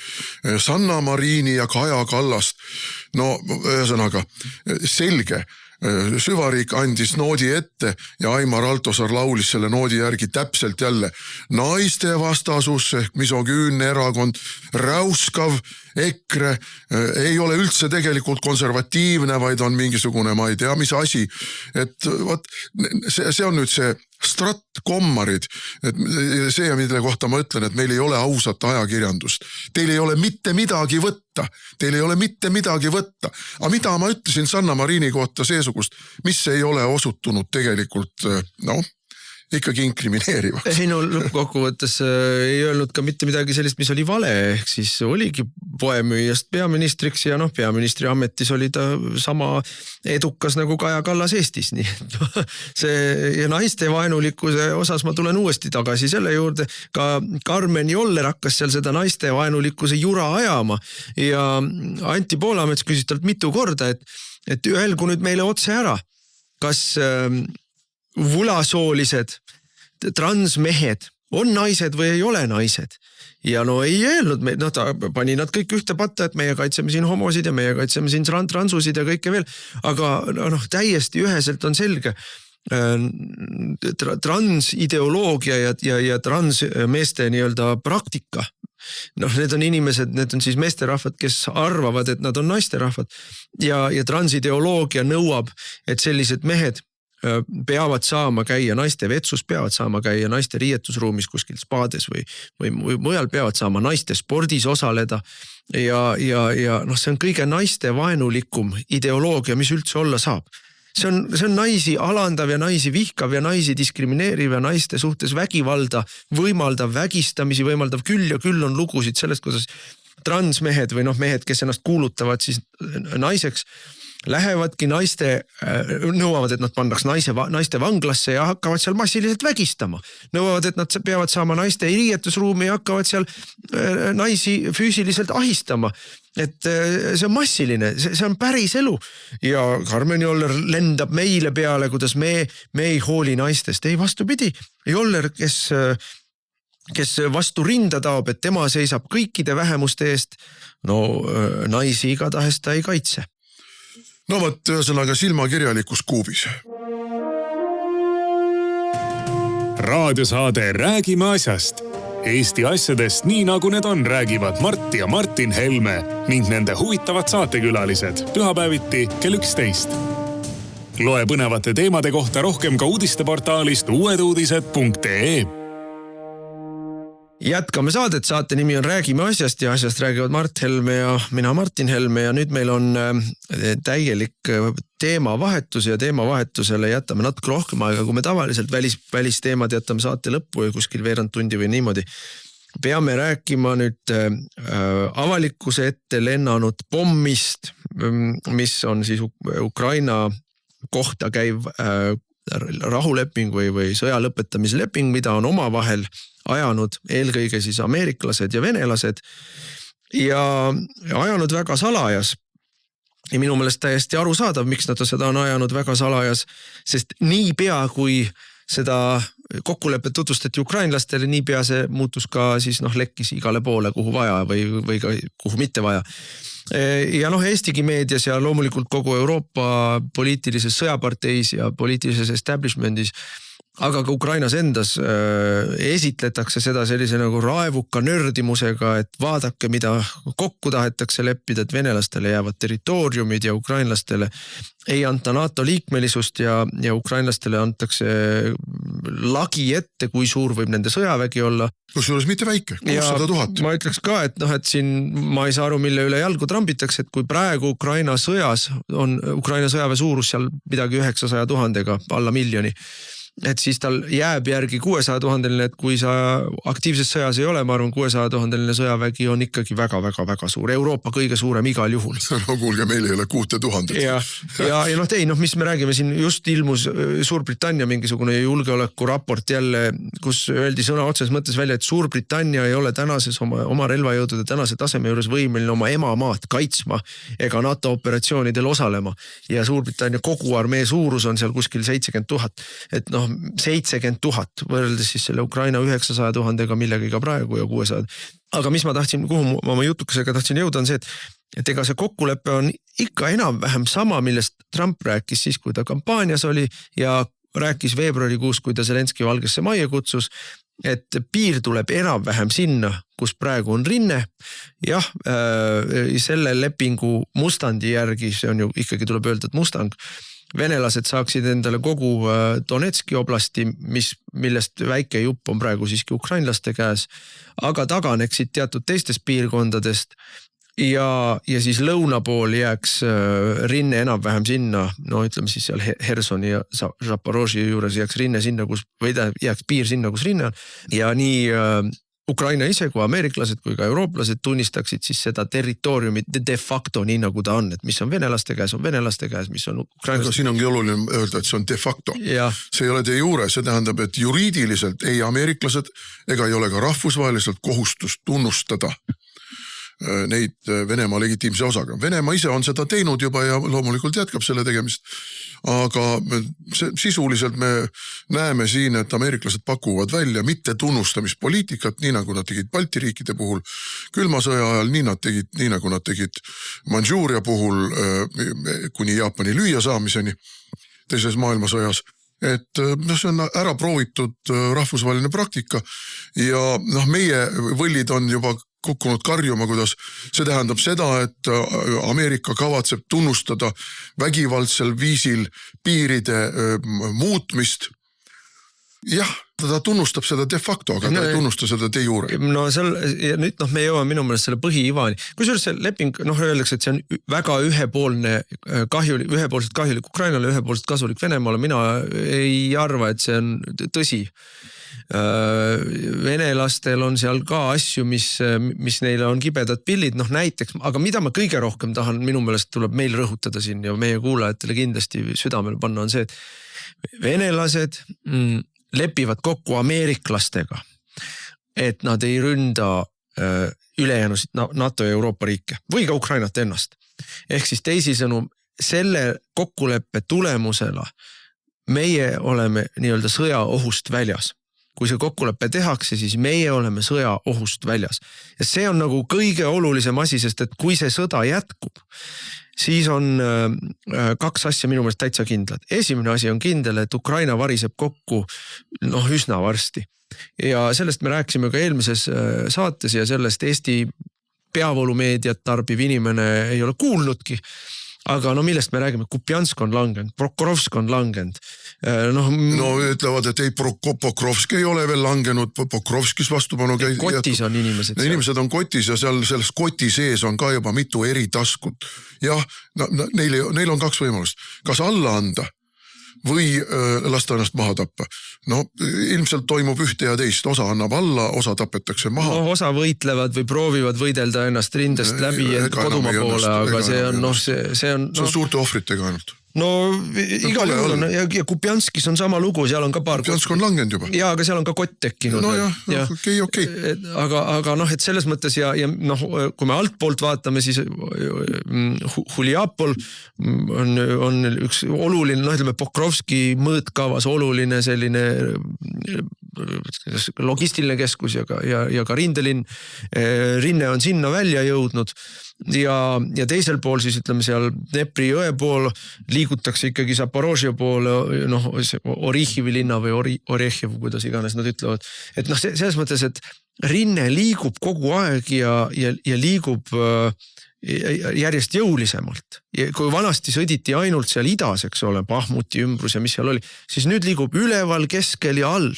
Sanna Marini ja Kaja Kallast. Ühesõnaga, selge. Süvariik andis noodi ette ja Aimar Altosaar laulis selle noodi järgi täpselt jälle. Naiste vastasus ehk misogüünne erakond, räuskav EKRE ei ole üldse tegelikult konservatiivne, vaid on mingisugune, ma ei tea, mis asi. Et see on nüüd see stratkommarid, et see, mille kohta ma ütlen, et meil ei ole ausat ajakirjandust. Teil ei ole mitte midagi võtta. Aga mida ma ütlesin Sanna Marini kohta seesugust, mis ei ole osutunud tegelikult, ikkagi inkrimineerivaks. Ei no lõppkokkuvõttes ei öelnud ka mitte midagi sellist, mis oli vale, ehk siis oligi poemüüjast peaministriks ja peaministri ametis oli ta sama edukas nagu Kaja Kallas Eestis, nii see ja naiste vaenulikkuse osas ma tulen uuesti tagasi selle juurde, ka Karmen Joller hakkas seal seda naiste vaenulikkuse jura ajama ja Anti Poolamets küsis talt mitu korda, et öelgu nüüd meile otse ära, kas vulasoolised transmehed on naised või ei ole naised. Ja ei öelnud, ta pani nad kõik ühte patta, et meie kaitseme siin homosid ja meie kaitseme siin transusid ja kõike veel. Aga täiesti üheselt on selge. Transideoloogia ja transmeeste nii-öelda praktika. Need on inimesed, need on siis meesterahvad, kes arvavad, et nad on naisterahvad. Ja transideoloogia nõuab, et sellised mehed peavad saama käia naiste vetsus, peavad saama käia naiste riietusruumis kuskil spaades või mujal, peavad saama naiste spordis osaleda ja see on kõige naiste vaenulikum ideoloogia, mis üldse olla saab. See on naisi alandav ja naisi vihkav ja naisi diskrimineeriv ja naiste suhtes vägivalda võimaldav vägistamisi, võimaldav küll ja küll on lugusid sellest, kuidas transmehed või mehed, kes ennast kuulutavad siis naiseks, lähevadki nõuavad, et nad pannaks naiste vanglasse ja hakkavad seal massiliselt vägistama. Nõuavad, et nad peavad saama naiste riietusruumi ja hakkavad seal naisi füüsiliselt ahistama. Et see on massiline, see on päris elu. Ja Karmen Joller lendab meile peale, kuidas me ei hooli naistest. Ei vastupidi, Joller, kes vastu rinda taob, et tema seisab kõikide vähemuste eest, naisi igatahes ta ei kaitse. No võt, ühesõnaga silmakirjalikus kuubis. Raadiosaade Räägime asjast. Eesti asjadest nii nagu need on, räägivad Mart ja Martin Helme ning nende huvitavad saatekülalised pühapäeviti kell 11. Loe põnevate teemade kohta rohkem ka uudisteportaalist uueduudised.ee. Jätkame saadet, saate nimi on Räägime asjast ja asjast räägivad Mart Helme ja mina Martin Helme ja nüüd meil on täielik teemavahetus ja teemavahetusele jätame natuke rohkem aega, kui me tavaliselt välisteemad jätame saate lõppu ja kuskil veerand tundi või niimoodi. Peame rääkima nüüd avalikkuse ette lennanud pommist, mis on siis Ukraina kohta käiv rahuleping või sõja lõpetamise leping, mida on omavahel ajanud eelkõige siis ameeriklased ja venelased ja ajanud väga salajas. Ja minu meelest täiesti arusaadav, miks nad seda on ajanud väga salajas, sest niipea kui seda kokkulepet tutvustati ukrainlastele, niipea see muutus ka siis lekkis igale poole, kuhu vaja või ka kuhu mitte vaja. Ja Eestigi meedias ja loomulikult kogu Euroopa poliitilises sõjaparteis ja poliitilises establishmentis, aga ka Ukrainas endas esitletakse seda sellise nagu raevuka nördimusega, et vaadake, mida kokku tahetakse leppida, et venelastele jäävad territooriumid ja ukrainlastele ei anta NATO liikmelisust ja ukrainlastele antakse lagi ette, kui suur võib nende sõjavägi olla. Kusjuures mitte väike, 600 000. Ma ütleks ka, et siin ma ei saa aru, mille üle jalgu trambitakse, et kui praegu Ukraina sõjas on Ukraina sõjaväe suurus seal midagi 900 000-ga, alla miljoni, et siis tal jääb järgi 600 000, et kui sa aktiivses sõjas ei ole, ma arvan 600 000 sõjavägi on ikkagi väga suur. Euroopa kõige suurem igal juhul. No kuulge, meil ei ole 6000. Ja mis me räägime siin, just ilmus Suurbritannia mingisugune julgeolekuraport jälle, kus öeldi sõna otses mõttes välja, et Suurbritannia ei ole tänases oma relvajõudude tänase taseme juures võimeline oma emamaad kaitsma ega NATO operatsioonidel osalema. Ja Suurbritannia kogu armee suurus on seal kuskil 70 000, et 70 000 võrreldes siis selle Ukraina 900 000-ga millegagi praegu ja 600. Aga mis ma tahtsin, kuhu ma oma jutukesega tahtsin jõuda, on see, et ega see kokkulepe on ikka enam-vähem sama, millest Trump rääkis siis, kui ta kampaanias oli ja rääkis veebruarikuus, kui ta Zelenski Valgesse majja kutsus, et piir tuleb enam-vähem sinna, kus praegu on rinne. Jah, selle lepingu mustandi järgi, see on ju ikkagi tuleb öelda, et mustang, venelased saaksid endale kogu Donetski oblasti, millest väike jupp on praegu siiski ukrainlaste käes, aga taganeksid teatud teistest piirkondadest ja siis lõuna pool jääks rinne enam-vähem sinna, no ütleme siis seal Hersoni ja Zaporožje juures jääks rinne sinna, või jääks piir sinna, kus rinne on. Ja nii Ukraina ise kui ameeriklased kui ka eurooplased tunnistaksid siis seda territooriumi de facto nii nagu ta on, et mis on venelaste käes, mis on ukrainlaste. Siin ongi oluline öelda, et see on de facto. Ja. See ei ole de jure, see tähendab, et juriidiliselt ei ameeriklased ega ei ole ka rahvusvaheliselt kohustust tunnustada neid Venemaa legitiimse osaga. Venemaa ise on seda teinud juba ja loomulikult jätkab selle tegemist. Aga sisuliselt me näeme siin, et ameeriklased pakuvad välja mitte tunnustamispoliitikat, nii nagu nad tegid Balti riikide puhul külma sõja ajal, nii nagu nad tegid Mandžuuria puhul kuni Jaapani lüüa saamiseni teises maailmasõjas. Et see on ära proovitud rahvusvaheline praktika ja meie võllid on juba kukkunud karjuma, kuidas see tähendab seda, et Ameerika kavatseb tunnustada vägivaldsel viisil piiride muutmist. Jah, ta tunnustab seda de facto, aga ta ei tunnusta seda de jure. No seal, nüüd me jõuame minu meelest selle põhiivani. Kusjuures see leping, öeldakse, et see on väga ühepoolselt kahjulik Ukrainale, ühepoolselt kasulik Venemaale. Mina ei arva, et see on tõsi. Venelastel on seal ka asju, mis neile on kibedad pillid, näiteks, aga mida ma kõige rohkem tahan, minu meelest tuleb meil rõhutada siin ja meie kuulajatele kindlasti südamele panna on see, et venelased lepivad kokku ameeriklastega, et nad ei ründa ülejäänusid NATO ja Euroopa riike või ka Ukrainat ennast. Ehk siis teisisõnu, selle kokkuleppe tulemusena meie oleme nii-öelda sõja ohust väljas. Kui see kokkulepe tehakse, siis meie oleme sõja ohust väljas. Ja see on nagu kõige olulisem asi, sest et kui see sõda jätkub, siis on kaks asja minu meelest täitsa kindlad. Esimene asi on kindel, et Ukraina variseb kokku üsna varsti. Ja sellest me rääkisime ka eelmises saates ja sellest Eesti peavoolumeediat tarbiv inimene ei ole kuulnudki. Aga millest me räägime? Kupjansk on langenud, Prokhorovsk on langenud. No ütlevad, et ei, Pokrovski ei ole veel langenud, Pokrovskis vastupanu käib. Kotis on inimesed. Inimesed on kotis ja seal selles koti sees on ka juba mitu eri taskut. Jah, neil on kaks võimalust. Kas alla anda või lasta ennast maha tappa. Ilmselt toimub ühte ja teist. Osa annab alla, osa tapetakse maha. Osa võitlevad või proovivad võidelda ennast rindest läbi kodumaa poole, aga see on suurte ohvritega ainult. Igal juhul on ja Kupjanskis on sama lugu, seal on ka paar. Kupjansk on langenud juba. Ja, aga seal on ka kott tekkinud. okei. Aga et selles mõttes ja kui me altpoolt vaatame, siis Huliapol on üks oluline, ütleme Pokrovski mõõtkavas oluline selline logistiline keskus ja ka rindelinn. Rinne on sinna välja jõudnud. Ja teisel pool siis ütleme seal Dnepri jõe pool liigutakse ikkagi Zaporožje poole, Orihhivi linna või Orehhiv, kuidas iganes nad ütlevad. Et selles mõttes, et rinne liigub kogu aeg ja liigub järjest jõulisemalt. Kui vanasti sõditi ainult seal idas, eks ole, Bahmuti ümbrus ja mis seal oli, siis nüüd liigub üleval, keskel ja all.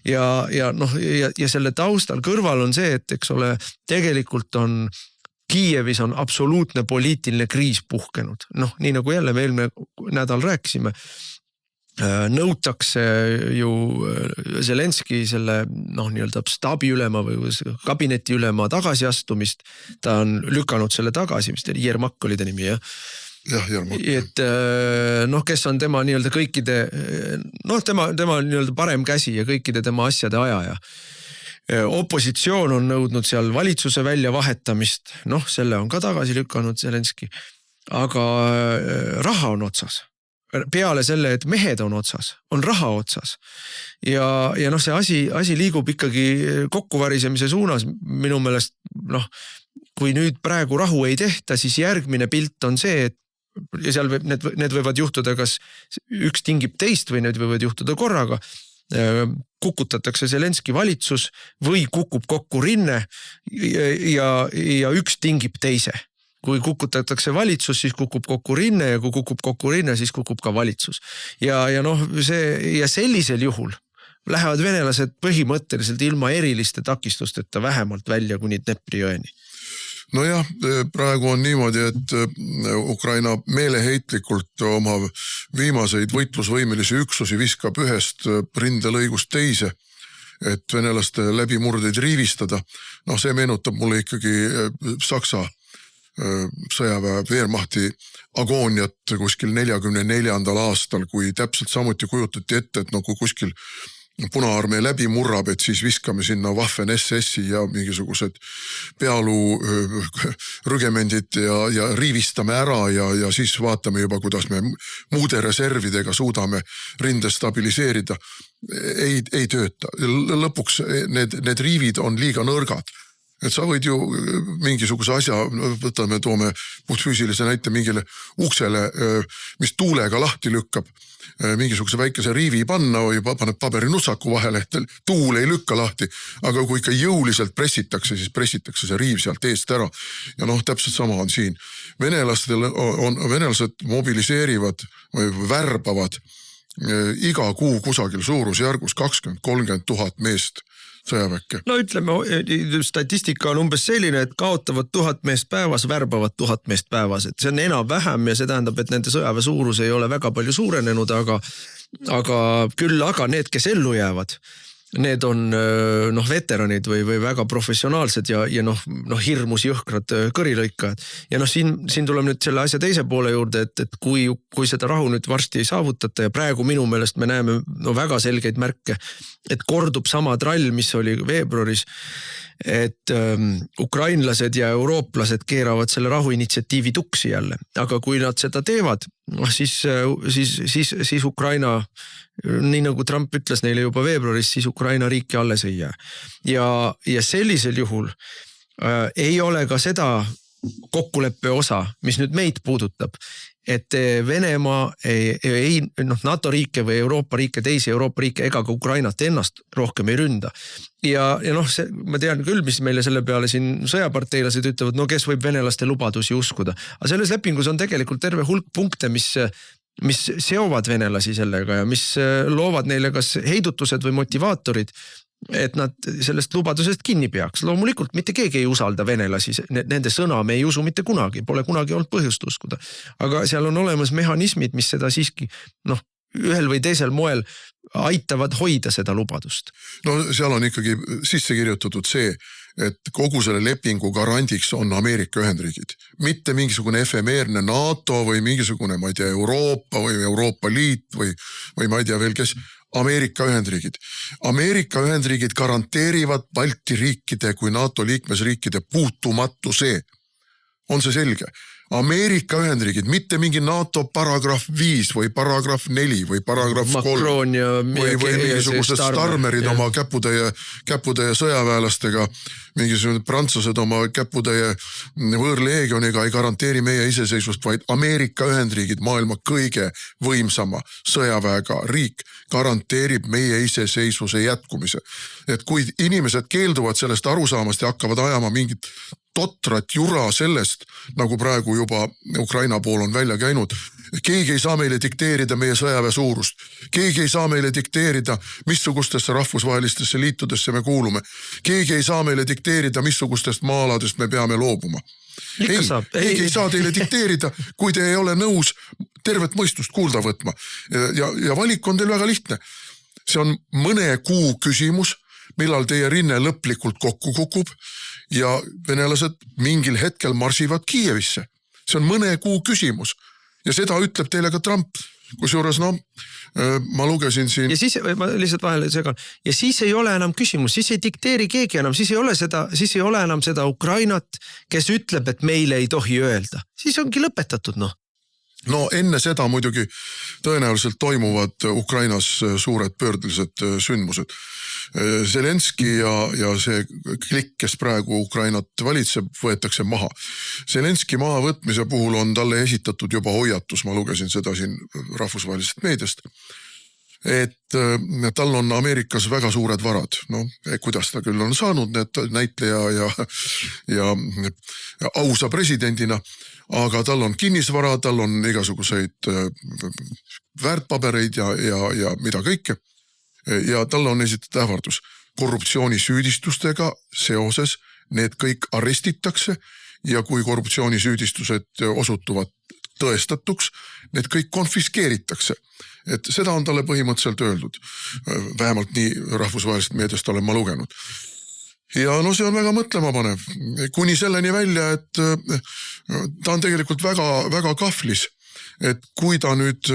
Ja selle taustal kõrval on see, et eks ole, tegelikult on Kiievis on absoluutne poliitiline kriis puhkenud. Nii nagu jälle me eelmine nädal rääkisime, nõutakse ju Zelenski selle nii-öelda staabiülema või kabinetiülema tagasiastumist. Ta on lükanud selle tagasi, mis Jermak oli ta nimi, jah? Jah, Jermak. Et kes on tema nii-öelda kõikide, tema nii-öelda parem käsi ja kõikide tema asjade ajaja. Opositsioon on nõudnud seal valitsuse väljavahetamist, selle on ka tagasi lükanud Zelenski, aga raha on otsas. Peale selle, et mehed on otsas, on raha otsas. Ja see asi liigub ikkagi kokkuvarisemise suunas minu meelest, kui nüüd praegu rahu ei tehta, siis järgmine pilt on see, et ja seal need võivad juhtuda, kas üks tingib teist või need võivad juhtuda korraga. Kukutatakse Zelenski valitsus või kukub kokku rinne ja üks tingib teise. Kui kukutatakse valitsus, siis kukub kokku rinne ja kui kukub kokku rinne, siis kukub ka valitsus. Ja sellisel juhul lähevad venelased põhimõtteliselt ilma eriliste takistusteta vähemalt välja kuni Dnepri jõeni. Nojah, praegu on niimoodi, et Ukraina meeleheitlikult oma viimaseid võitlusvõimelisi üksusi viskab ühest rindelõigust teise, et venelaste läbimurdeid riivistada. No see meenutab mulle ikkagi Saksa sõjaväe Wehrmachti agooniat kuskil 44. aastal, kui täpselt samuti kujutati ette, et kui kuskil Punaarmee läbi murrab, et siis viskame sinna Waffen-SS-i ja mingisugused pealuu rügemendid ja riivistame ära ja siis vaatame juba, kuidas me muude reservidega suudame rinde stabiliseerida. Ei tööta. Lõpuks need riivid on liiga nõrgad. Et sa võid ju mingisuguse asja, võtame, toome puhtfüüsilise näite mingile uksele, mis tuulega lahti lükkab, mingisuguse väikese riivi panna või paneb paberinussaku vahele, et tuul ei lükka lahti, aga kui ikka jõuliselt pressitakse, siis pressitakse see riiv sealt eest ära. Ja täpselt sama on siin. Venelased mobiliseerivad või värbavad iga kuu kusagil suurusjärgus 20-30 000 meest sõjaväkke. No ütleme, statistika on umbes selline, et kaotavad 1000 meest päevas, värbavad 1000 meest päevas, et see on enam vähem ja see tähendab, et nende sõjaväe suurus ei ole väga palju suurenenud, aga need, kes ellu jäävad, need on veteranid või väga professionaalsed ja hirmus jõhkrad kõrilõikajad. Ja siin tuleb nüüd selle asja teise poole juurde, et kui seda rahu nüüd varsti ei saavutata ja praegu minu meelest me näeme väga selgeid märke, et kordub sama trall, mis oli veebruaris, et ukrainlased ja eurooplased keeravad selle rahuinitsiatiivi tuksi jälle. Aga kui nad seda teevad, siis Ukraina, nii nagu Trump ütles neile juba veebruaris, siis Ukraina riiki alles ei jää. Ja sellisel juhul ei ole ka seda kokkuleppe osa, mis nüüd meid puudutab, et Venemaa ei NATO riike või Euroopa riike, teisi Euroopa riike ega ka Ukrainat ennast rohkem ei ründa. Ja ma tean küll, mis meile selle peale siin sõjaparteilased ütlevad, kes võib venelaste lubadusi uskuda. Aga selles lepingus on tegelikult terve hulk punkte, mis seovad venelasi sellega ja mis loovad neile kas heidutused või motivaatorid, et nad sellest lubadusest kinni peaks. Loomulikult mitte keegi ei usalda venelasi, nende sõna me ei usu mitte kunagi, pole kunagi olnud põhjust uskuda. Aga seal on olemas mehhanismid, mis seda siiski ühel või teisel moel aitavad hoida seda lubadust. No seal on ikkagi sisse kirjutatud see, et kogu selle lepingu garandiks on Ameerika Ühendriigid. Mitte mingisugune efemeerne NATO või mingisugune, ma ei tea, Euroopa või Euroopa Liit või ma ei tea veel kes, Ameerika Ühendriigid. Ameerika Ühendriigid garanteerivad Balti riikide kui NATO liikmesriikide puutumatuse. On see selge? Ameerika Ühendriigid, mitte mingi NATO paragrahv 5 või paragrahv 4 või paragrahv 3 või mingisugused starmerid oma käputäie sõjaväelastega, mingisugused prantslased oma käputäie võõrleegioniga ei garanteeri meie iseseisvust, vaid Ameerika Ühendriigid, maailma kõige võimsama sõjaväega riik, garanteerib meie iseseisvuse jätkumise. Et kui inimesed keelduvad sellest arusaamast ja hakkavad ajama mingit totrat jura sellest, nagu praegu juba Ukraina pool on välja käinud. Keegi ei saa meile dikteerida meie sõjaväe suurust. Keegi ei saa meile dikteerida, missugustesse rahvusvahelistesse liitudesse me kuulume. Keegi ei saa meile dikteerida, missugustest maaladest me peame loobuma. Keegi ei saa teile dikteerida, kui te ei ole nõus tervet mõistust kuulda võtma. Ja valik on teil väga lihtne. See on mõne kuu küsimus, millal teie rinne lõplikult kokku kukub ja venelased mingil hetkel marsivad Kiievisse. See on mõne kuu küsimus ja seda ütleb teile ka Trump. Kusjuures ma lugesin siin. Ja siis, ma lihtsalt vahele segan, ja siis ei ole enam küsimus, siis ei dikteeri keegi enam, siis ei ole enam seda Ukrainat, kes ütleb, et meile ei tohi öelda. Siis ongi lõpetatud, No enne seda muidugi tõenäoliselt toimuvad Ukrainas suured pöördelised sündmused. Zelenski ja see klikk, kes praegu Ukrainat valitseb, võetakse maha. Zelenski mahavõtmise puhul on talle esitatud juba hoiatus, ma lugesin seda siin rahvusvahelisest meediast, et tal on Ameerikas väga suured varad. Kuidas ta küll on saanud need näitleja ja ausa presidendina, aga tal on kinnisvara, tal on igasuguseid väärtpabereid ja mida kõike. Ja tal on esitatud ähvardus. Korruptsioonisüüdistustega seoses need kõik arestitakse ja kui korruptsioonisüüdistused osutuvad tõestatuks, need kõik konfiskeeritakse. Et seda on talle põhimõtteliselt öeldud. Vähemalt nii rahvusvahelisest meediast olen ma lugenud. Ja no see on väga mõtlema panev. Kuni selleni välja, et ta on tegelikult väga, väga kahvlis. Et kui ta nüüd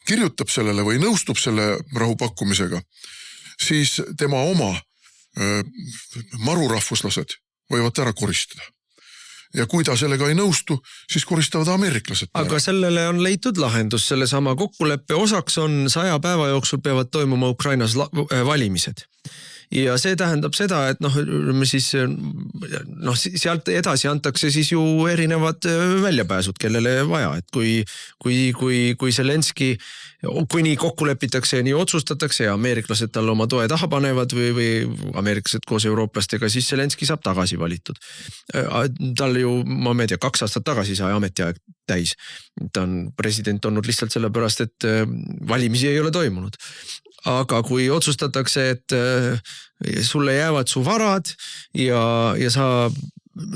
kirjutab sellele või nõustub selle rahupakkumisega, siis tema oma marurahvuslased võivad ära koristada. Ja kui ta sellega ei nõustu, siis koristavad ameeriklased. Aga sellele on leitud lahendus. Selle sama kokkuleppe osaks on 100 päeva jooksul peavad toimuma Ukrainas valimised. Ja see tähendab seda, et sealt edasi antakse siis ju erinevad väljapääsud, kellele vaja. Et kui Zelenski, kui nii kokku lepitakse ja nii otsustatakse ja ameeriklased talle oma toe taha panevad või ameeriklased koos eurooplastega, siis Zelenski saab tagasi valitud. Tal ju, ma ei tea, 2 aastat tagasi sai ametiaeg täis. Ta on president olnud lihtsalt sellepärast, et valimisi ei ole toimunud. Aga kui otsustatakse, et sulle jäävad su varad ja sa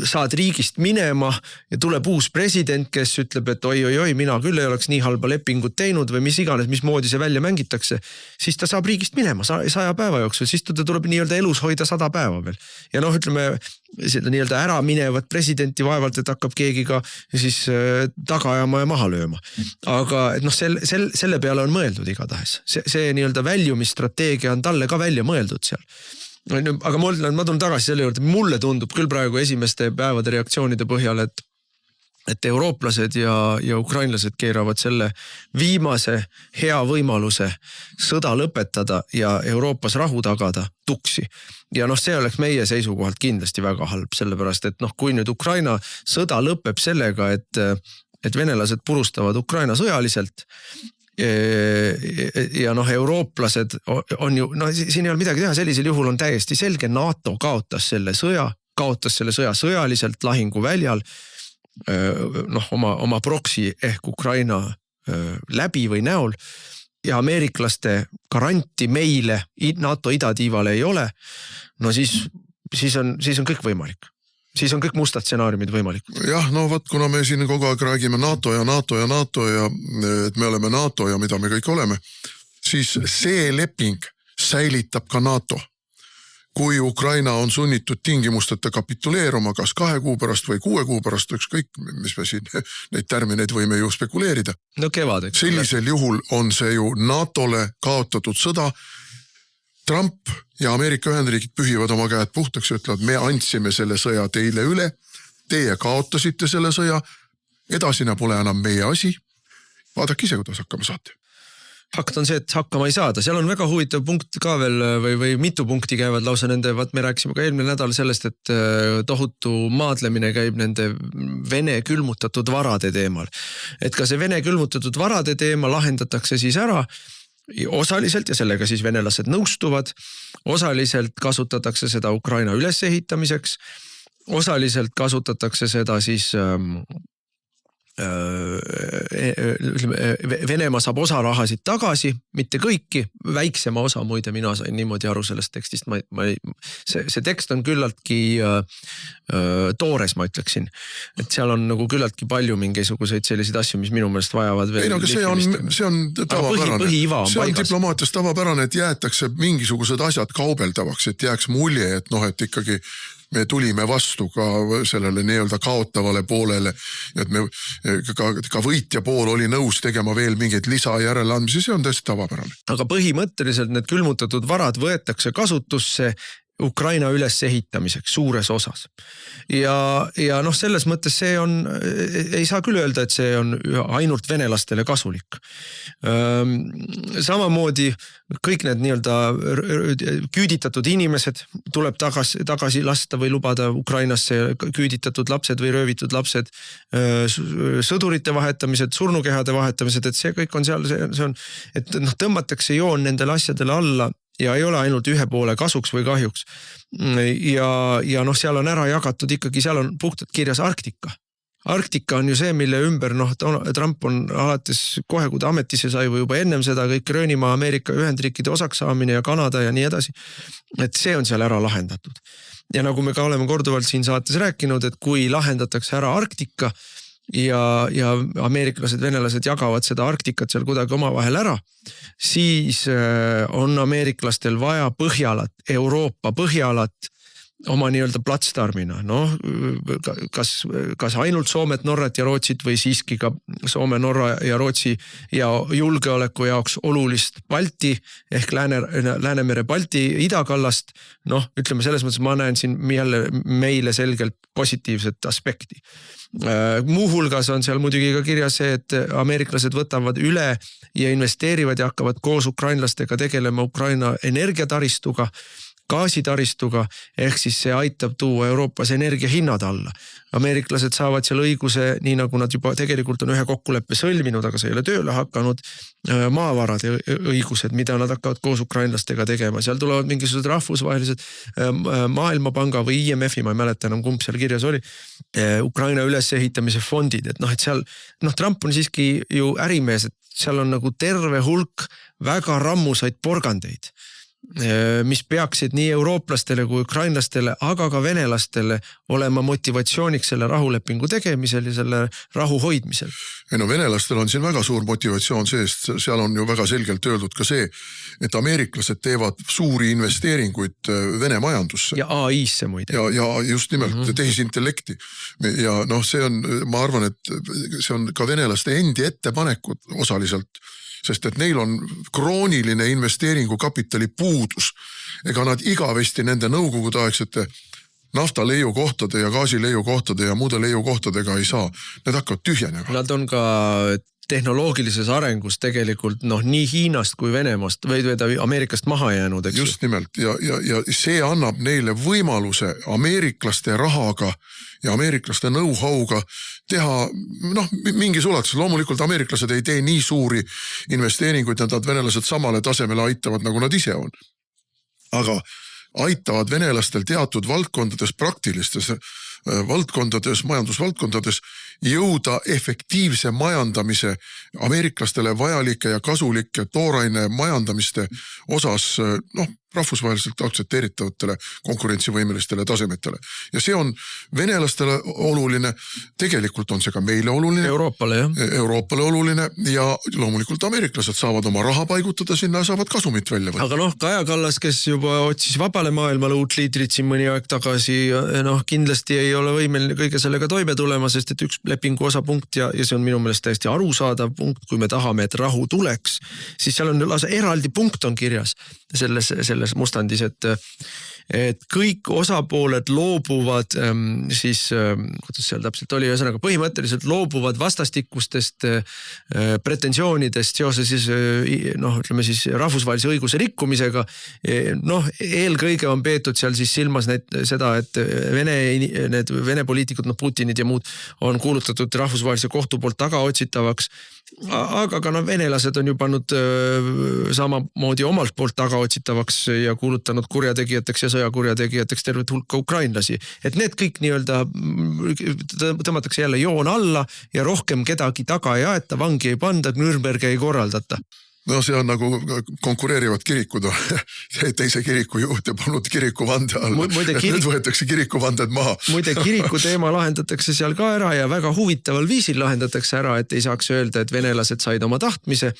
saad riigist minema ja tuleb uus president, kes ütleb, et oi, mina küll ei oleks nii halba lepingut teinud või mis iganes, mismoodi see välja mängitakse, siis ta saab riigist minema 100 päeva jooksul, siis ta tuleb nii-öelda elus hoida 100 päeva veel. Ja ütleme, seda nii-öelda ära minevat presidenti vaevalt, et hakkab keegi ka siis taga ajama ja maha lööma. Aga et selle peale on mõeldud igatahes. See nii-öelda väljumisstrateegia on talle ka välja mõeldud seal. Aga ma tulen tagasi selle juurde, mulle tundub küll praegu esimeste päevade reaktsioonide põhjal, et eurooplased ja ukrainlased keeravad selle viimase hea võimaluse sõda lõpetada ja Euroopas rahu tagada tuksi. Ja see oleks meie seisukohalt kindlasti väga halb, sellepärast et kui nüüd Ukraina sõda lõpeb sellega, et venelased purustavad Ukraina sõjaliselt, ja eurooplased on ju, siin ei ole midagi teha, sellisel juhul on täiesti selge, NATO kaotas selle sõja sõjaliselt lahinguväljal oma proksi ehk Ukraina läbi või näol ja ameeriklaste garanti meile NATO idatiivale ei ole, siis on kõik võimalik. Siis on kõik mustad stsenaariumid võimalikud. Jah, kuna me siin kogu aeg räägime NATO ja et me oleme NATO ja mida me kõik oleme, siis see leping säilitab ka NATO. Kui Ukraina on sunnitud tingimusteta kapituleeruma kas 2 kuu pärast või 6 kuu pärast, ükskõik, mis me siin neid tärmineid võime ju spekuleerida. Kevadeks. Sellisel juhul on see ju NATO-le kaotatud sõda. Trump ja Ameerika Ühendriigid pühivad oma käed puhtaks ja ütlevad, me andsime selle sõja teile üle, teie kaotasite selle sõja, edasine pole enam meie asi, vaadake ise, kuidas hakkama saate. Fakt on see, et hakkama ei saada, seal on väga huvitav punkt ka veel või mitu punkti käivad lausa nende, me rääkisime ka eelmine nädal sellest, et tohutu maadlemine käib nende Vene külmutatud varade teemal. Et ka see Vene külmutatud varade teema lahendatakse siis ära, osaliselt ja sellega siis venelased nõustuvad, osaliselt kasutatakse seda Ukraina ülesehitamiseks, osaliselt kasutatakse seda siis Venemaa saab osa rahasid tagasi, mitte kõiki, väiksema osa, muide mina sain niimoodi aru sellest tekstist, see tekst on küllaltki toores, ma ütleksin, et seal on nagu küllaltki palju mingisuguseid selliseid asju, mis minu meelest vajavad veel. Ei, aga see on tavapärane, see on diplomaatias tavapärane, et jäetakse mingisugused asjad kaubeldavaks, et jääks mulje, et ikkagi me tulime vastu ka sellele nii-öelda kaotavale poolele, et me ka võitja pool oli nõus tegema veel mingeid lisajäreleandmisi, see on tõesti tavapärane. Aga põhimõtteliselt need külmutatud varad võetakse kasutusse Ukraina ülesehitamiseks suures osas. Ja selles mõttes see on, ei saa küll öelda, et see on ainult venelastele kasulik. Samamoodi kõik need nii-öelda küüditatud inimesed tuleb tagasi lasta või lubada Ukrainasse küüditatud lapsed või röövitud lapsed, sõdurite vahetamised, surnukehade vahetamised, et see kõik on seal, see on, et tõmmatakse joon nendele asjadele alla ja ei ole ainult ühe poole kasuks või kahjuks. Ja seal on ära jagatud ikkagi, seal on puhtalt kirjas Arktika. Arktika on ju see, mille ümber Trump on alates kohe, kui ta ametisse sai või juba ennem seda kõik Gröönimaa, Ameerika Ühendriikide osaks saamine ja Kanada ja nii edasi. Et see on seal ära lahendatud. Ja nagu me ka oleme korduvalt siin saates rääkinud, et kui lahendatakse ära Arktika ja ameeriklased, venelased jagavad seda Arktikat seal kuidagi omavahel ära, siis on ameeriklastel vaja Põhjalat, Euroopa Põhjalat oma nii-öelda platsdarmina, kas ainult Soomet, Norrat ja Rootsit või siiski ka Soome, Norra ja Rootsi ja julgeoleku jaoks olulist Balti ehk Läänemere Balti idakallast. Ütleme selles mõttes ma näen siin jälle meile selgelt positiivset aspekti. Muuhulgas on seal muidugi ka kirjas see, et ameeriklased võtavad üle ja investeerivad ja hakkavad koos ukrainlastega tegelema Ukraina energiataristuga, gaasitaristuga, ehk siis see aitab tuua Euroopas energiahinnad alla. Ameeriklased saavad seal õiguse, nii nagu nad juba tegelikult on ühe kokkuleppe sõlminud, aga see ei ole tööle hakanud, maavarade õigused, mida nad hakkavad koos ukrainlastega tegema. Seal tulevad mingisugused rahvusvahelised Maailmapanga või IMF-i, ma ei mäleta enam kumb seal kirjas oli, Ukraina ülesehitamise fondid. Et seal, Trump on siiski ju ärimees, et seal on nagu terve hulk väga rammusaid porgandeid, mis peaksid nii eurooplastele kui ukrainlastele, aga ka venelastele olema motivatsiooniks selle rahulepingu tegemisel ja selle rahu hoidmisel. Venelastel on siin väga suur motivatsioon seest, seal on ju väga selgelt öeldud ka see, et ameeriklased teevad suuri investeeringuid Vene majandusse. Ja AI-sse muide. Ja just nimelt tehisintellekti. Ja see on, ma arvan, et see on ka venelaste endi ettepanekud osaliselt, sest et neil on krooniline investeeringukapitali puudus. Ega nad igavesti nende nõukogudeaegsete naftaleiukohtade ja gaasileiukohtade ja muude leiukohtadega ei saa. Need hakkavad tühjenema. Nad on ka tehnoloogilises arengus tegelikult nii Hiinast kui Venemaast või Ameerikast maha jäänud. Eks just nimelt ja see annab neile võimaluse ameeriklaste rahaga ja ameeriklaste know-how'ga teha mingis ulatuses. Loomulikult ameeriklased ei tee nii suuri investeeringuid, et nad venelased samale tasemele aitavad, nagu nad ise on. Aga aitavad venelastel teatud valdkondades, praktilistes valdkondades, majandusvaldkondades jõuda efektiivse majandamise, ameeriklastele vajalike ja kasulike tooraine majandamiste osas rahvusvaheliselt aktsepteeritavatele konkurentsivõimelistele tasemetele. Ja see on venelastele oluline, tegelikult on see ka meile oluline. Euroopale oluline ja loomulikult ameeriklased saavad oma raha paigutada sinna ja saavad kasumit välja võtta. Aga Kaja Kallas, kes juba otsis vabale maailmale uut liidrit siin mõni aeg tagasi, kindlasti ei ole võimeline kõige sellega toime tulema, sest et üks lepingu osapunkt ja see on minu meelest täiesti arusaadav punkt, kui me tahame, et rahu tuleks, siis seal on lausa eraldi punkt on kirjas selles mustandis, et kõik osapooled loobuvad kuidas seal täpselt oli, ühesõnaga põhimõtteliselt loobuvad vastastikustest pretensioonidest seoses ütleme siis rahvusvahelise õiguse rikkumisega. Eelkõige on peetud seal siis silmas seda, et Vene poliitikud, Putinid ja muud on kuulutatud rahvusvahelise kohtu poolt tagaotsitavaks, aga ka venelased on ju pannud samamoodi omalt poolt tagaotsitavaks ja kuulutanud kurjategijateks ja sõjakurjategijateks tervet hulka ukrainlasi. Et need kõik nii-öelda tõmmatakse jälle joon alla ja rohkem kedagi taga ei aeta, vangi ei panda, Nürnbergi ei korraldata. See on nagu konkureerivad kirikud. Teise kiriku juht ja polnud kirikuvande all. Nüüd võetakse kirikuvanded maha. Muide kiriku teema lahendatakse seal ka ära ja väga huvitaval viisil lahendatakse ära, et ei saaks öelda, et venelased said oma tahtmise.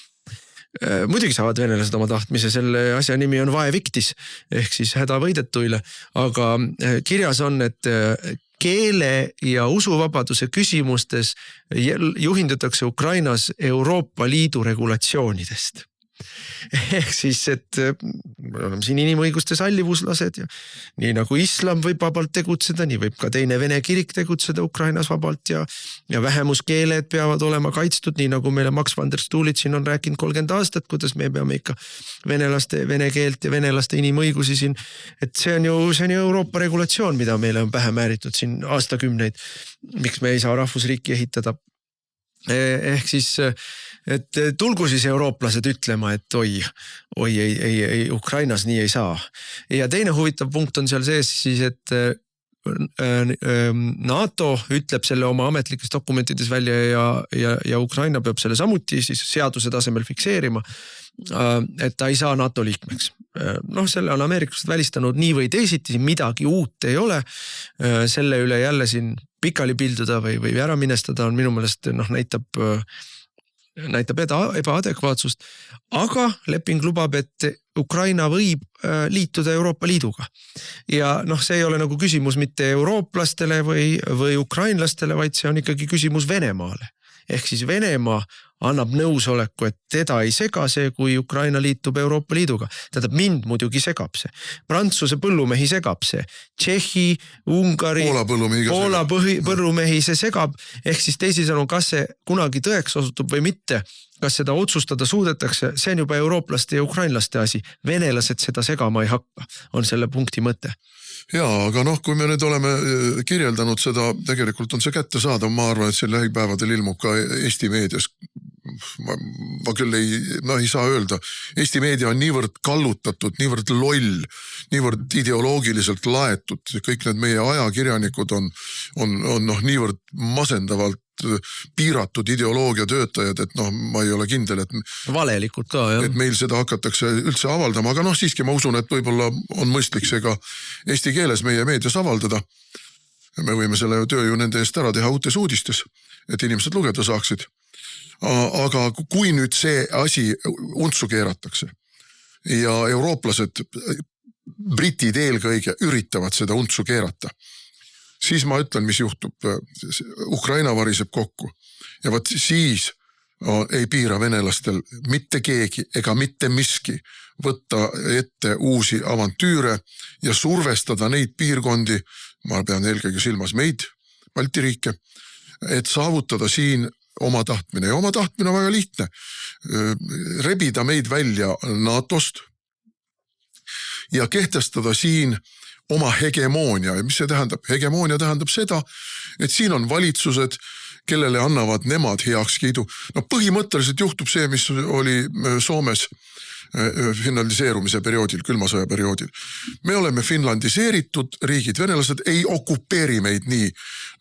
Muidugi saavad venelased oma tahtmise, selle asja nimi on vaevictis ehk siis häda võidetuile, aga kirjas on, et keele ja usuvabaduse küsimustes juhindutakse Ukrainas Euroopa Liidu regulatsioonidest. Ehk siis, et me oleme siin inimõiguste sallivuslased ja nii nagu islam võib vabalt tegutseda, nii võib ka teine Vene kirik tegutseda Ukrainas vabalt ja vähemuskeeled peavad olema kaitstud, nii nagu meile Max van der Stuhlit siin on rääkinud 30 aastat, kuidas me peame ikka vene keelt ja venelaste inimõigusi siin, et see on ju Euroopa regulatsioon, mida meile on pähe määritud siin aastakümneid, miks me ei saa rahvusriiki ehitada. Ehk siis, et tulgu siis eurooplased ütlema, et oi, ei, Ukrainas nii ei saa. Ja teine huvitav punkt on seal sees siis, et NATO ütleb selle oma ametlikes dokumentides välja ja Ukraina peab selle samuti siis seaduse tasemel fikseerima, et ta ei saa NATO liikmeks. Noh, selle on ameeriklased välistanud nii või teisiti, midagi uut ei ole. Selle üle jälle siin pikali pilduda või ära minestada on minu meelest näitab ebaadekvaatsust, aga leping lubab, et Ukraina võib liituda Euroopa Liiduga. Ja noh, see ei ole nagu küsimus mitte eurooplastele või ukrainlastele, vaid see on ikkagi küsimus Venemaale. Ehk siis Venemaa annab nõusoleku, et teda ei sega see, kui Ukraina liitub Euroopa Liiduga. Tähendab, mind muidugi segab see. Prantsuse põllumehi segab see. Tšehhi, Ungari, Poola põllumehi see segab. Ehk siis teisisõnu, kas see kunagi tõeks osutub või mitte, kas seda otsustada suudetakse, see on juba eurooplaste ja ukrainlaste asi. Venelased seda segama ei hakka, on selle punkti mõte. Jaa, aga noh, kui me nüüd oleme kirjeldanud seda, tegelikult on see kätte saada, ma arvan, et see lähipäevadel ilmub ka Eesti meedias. Ma küll ei saa öelda. Eesti meedia on niivõrd kallutatud, niivõrd loll, niivõrd ideoloogiliselt laetud. Kõik need meie ajakirjanikud on niivõrd masendavalt piiratud ideoloogia töötajad, et noh, ma ei ole kindel, et valelikult ka, jah. Et meil seda hakatakse üldse avaldama, aga noh, siiski ma usun, et võib-olla on mõistlik see ka eesti keeles meie meedias avaldada. Me võime selle töö ju nende eest ära teha uutes uudistes, et inimesed lugeda saaksid. Aga kui nüüd see asi untsu keeratakse ja eurooplased, britid eelkõige üritavad seda untsu keerata, siis ma ütlen, mis juhtub. Ukraina variseb kokku ja võt siis ei piira venelastel mitte keegi ega mitte miski võtta ette uusi avantüüre ja survestada neid piirkondi, ma pean eelkõige silmas meid, Balti riike, et saavutada siin oma tahtmine. Ja oma tahtmine on väga lihtne. Rebida meid välja NATO-st ja kehtestada siin oma hegemoonia. Ja mis see tähendab? Hegemoonia tähendab seda, et siin on valitsused, kellele annavad nemad heakskiidu. No põhimõtteliselt juhtub see, mis oli Soomes finlandiseerumise perioodil, külmasõja perioodil. Me oleme finlandiseeritud riigid, venelased ei okupeeri meid nii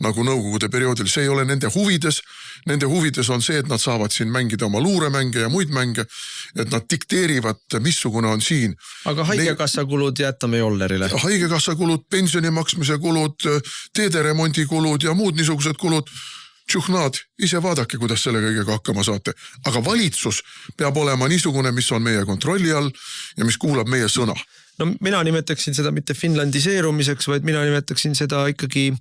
nagu nõukogude perioodil. See ei ole nende huvides. Nende huvides on see, et nad saavad siin mängida oma luuremänge ja muid mänge, et nad dikteerivad, missugune on siin. Aga haigekassakulud jätame Jollerile. Haigekassakulud, pensioni maksmise kulud, teederemondi kulud ja muud niisugused kulud. Tšuhnaad, ise vaadake, kuidas selle kõigega hakkama saate. Aga valitsus peab olema niisugune, mis on meie kontrolli all ja mis kuulab meie sõna. No mina nimetaksin seda mitte finlandiseerumiseks, vaid mina nimetaksin seda ikkagi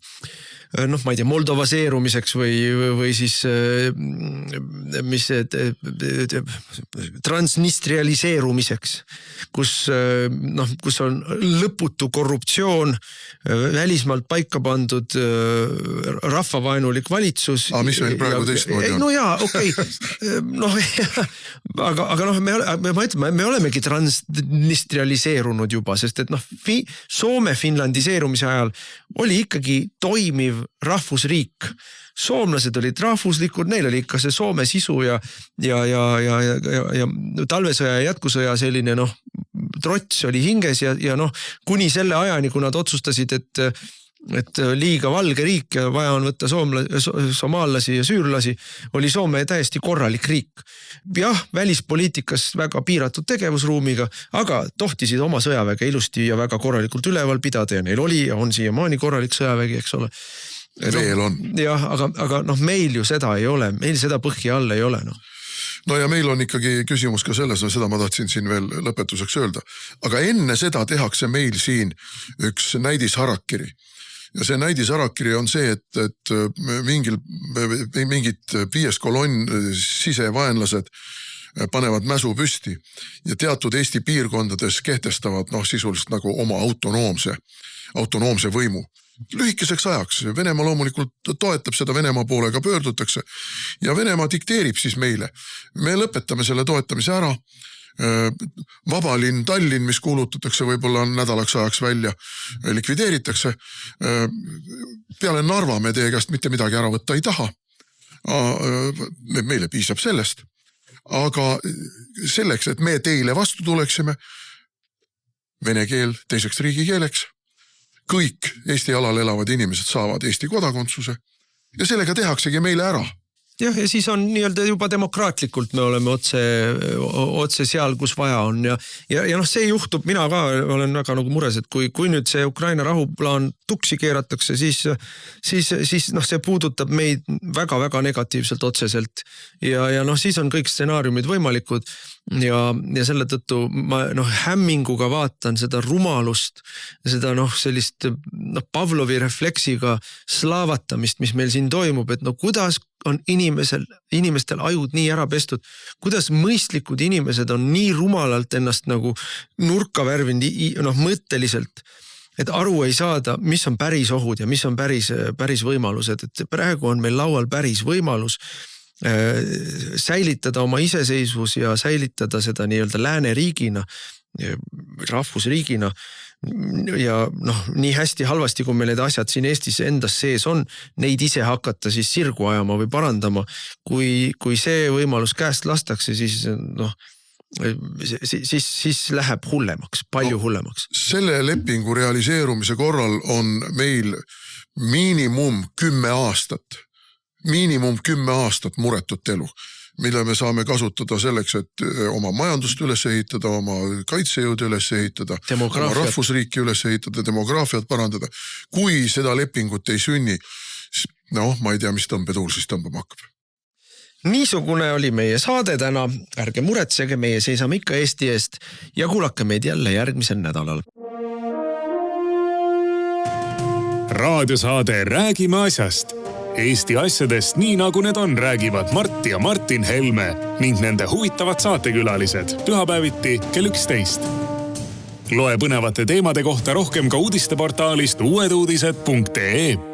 ma ei tea, moldovaseerumiseks või siis mis transnistrialiseerumiseks, kus on lõputu korruptsioon, välismaalt paika pandud rahvavaenulik valitsus. Mis meil praegu teistmoodi on? No jaa, okei. Aga me olemegi transnistrialiseerunud juba, sest et Soome finlandiseerumise ajal oli ikkagi toimiv rahvusriik. Soomlased olid rahvuslikud, neil oli ikka see Soome sisu ja talvesõja ja jätkusõja selline trots oli hinges ja kuni selle ajani, kui nad otsustasid, et liiga valge riik ja vaja on võtta somaallasi ja süürlasi, oli Soome täiesti korralik riik. Jah, välispoliitikas väga piiratud tegevusruumiga, aga tohtisid oma sõjaväge ilusti ja väga korralikult üleval pidada ja neil oli ja on siiamaani korralik sõjavägi, eks ole. Veel on. Jah, aga meil ju seda ei ole, meil seda põhja all ei ole. No ja meil on ikkagi küsimus ka selles, seda ma tahtsin siin veel lõpetuseks öelda, aga enne seda tehakse meil siin üks näidisharakiri. Ja see näidisharakiri on see, et mingid 5 kolonn sisevaenlased panevad mäsu püsti ja teatud Eesti piirkondades kehtestavad sisuliselt nagu oma autonoomse võimu. Lühikeseks ajaks. Venemaa loomulikult toetab seda, Venemaa poolega pöördutakse ja Venemaa dikteerib siis meile. Me lõpetame selle toetamise ära. Vabalinn Tallinn, mis kuulutatakse võib-olla nädalaks ajaks välja, likvideeritakse. Peale Narva me teie käest mitte midagi ära võtta ei taha. Meile piisab sellest. Aga selleks, et me teile vastu tuleksime, vene keel teiseks riigikeeleks, kõik Eesti alal elavad inimesed saavad Eesti kodakondsuse ja sellega tehaksegi meile ära. Jah, ja siis on nii-öelda juba demokraatlikult me oleme otse seal, kus vaja on ja noh, see juhtub, mina ka olen väga nagu mures, et kui nüüd see Ukraina rahuplaan tuksi keeratakse, siis noh, see puudutab meid väga-väga negatiivselt otseselt ja noh, siis on kõik stsenaariumid võimalikud ja selle tõttu ma noh, hämminguga vaatan seda rumalust, seda noh, sellist noh, Pavlovi refleksiga slaavatamist, mis meil siin toimub, et no kuidas on inimestel ajud nii ära pestud, kuidas mõistlikud inimesed on nii rumalalt ennast nagu nurka värvinud noh, mõtteliselt, et aru ei saada, mis on päris ohud ja mis on päris võimalused, et praegu on meil laual päris võimalus säilitada oma iseseisvus ja säilitada seda nii-öelda lääneriigina, rahvusriigina ja noh, nii hästi halvasti, kui meil need asjad siin Eestis endas sees on, neid ise hakata siis sirgu ajama või parandama. Kui see võimalus käest lastakse, siis noh, siis läheb hullemaks, palju hullemaks. Selle lepingu realiseerumise korral on meil miinimum 10 aastat muretut elu, mille me saame kasutada selleks, et oma majandust üles ehitada, oma kaitsejõud üles ehitada, oma rahvusriiki üles ehitada, demograafiat parandada. Kui seda lepingut ei sünni, noh, ma ei tea, mis tõmbetuul siis tõmbama hakkab. Niisugune oli meie saade täna, ärge muretsege, meie seisame ikka Eesti eest ja kuulake meid jälle järgmisel nädalal. Raadiosaade Räägime asjast. Eesti asjadest nii nagu need on, räägivad Mart ja Martin Helme ning nende huvitavad saatekülalised pühapäeviti kell 11. Loe põnevate teemade kohta rohkem ka uudisteportaalist uueduudised.ee.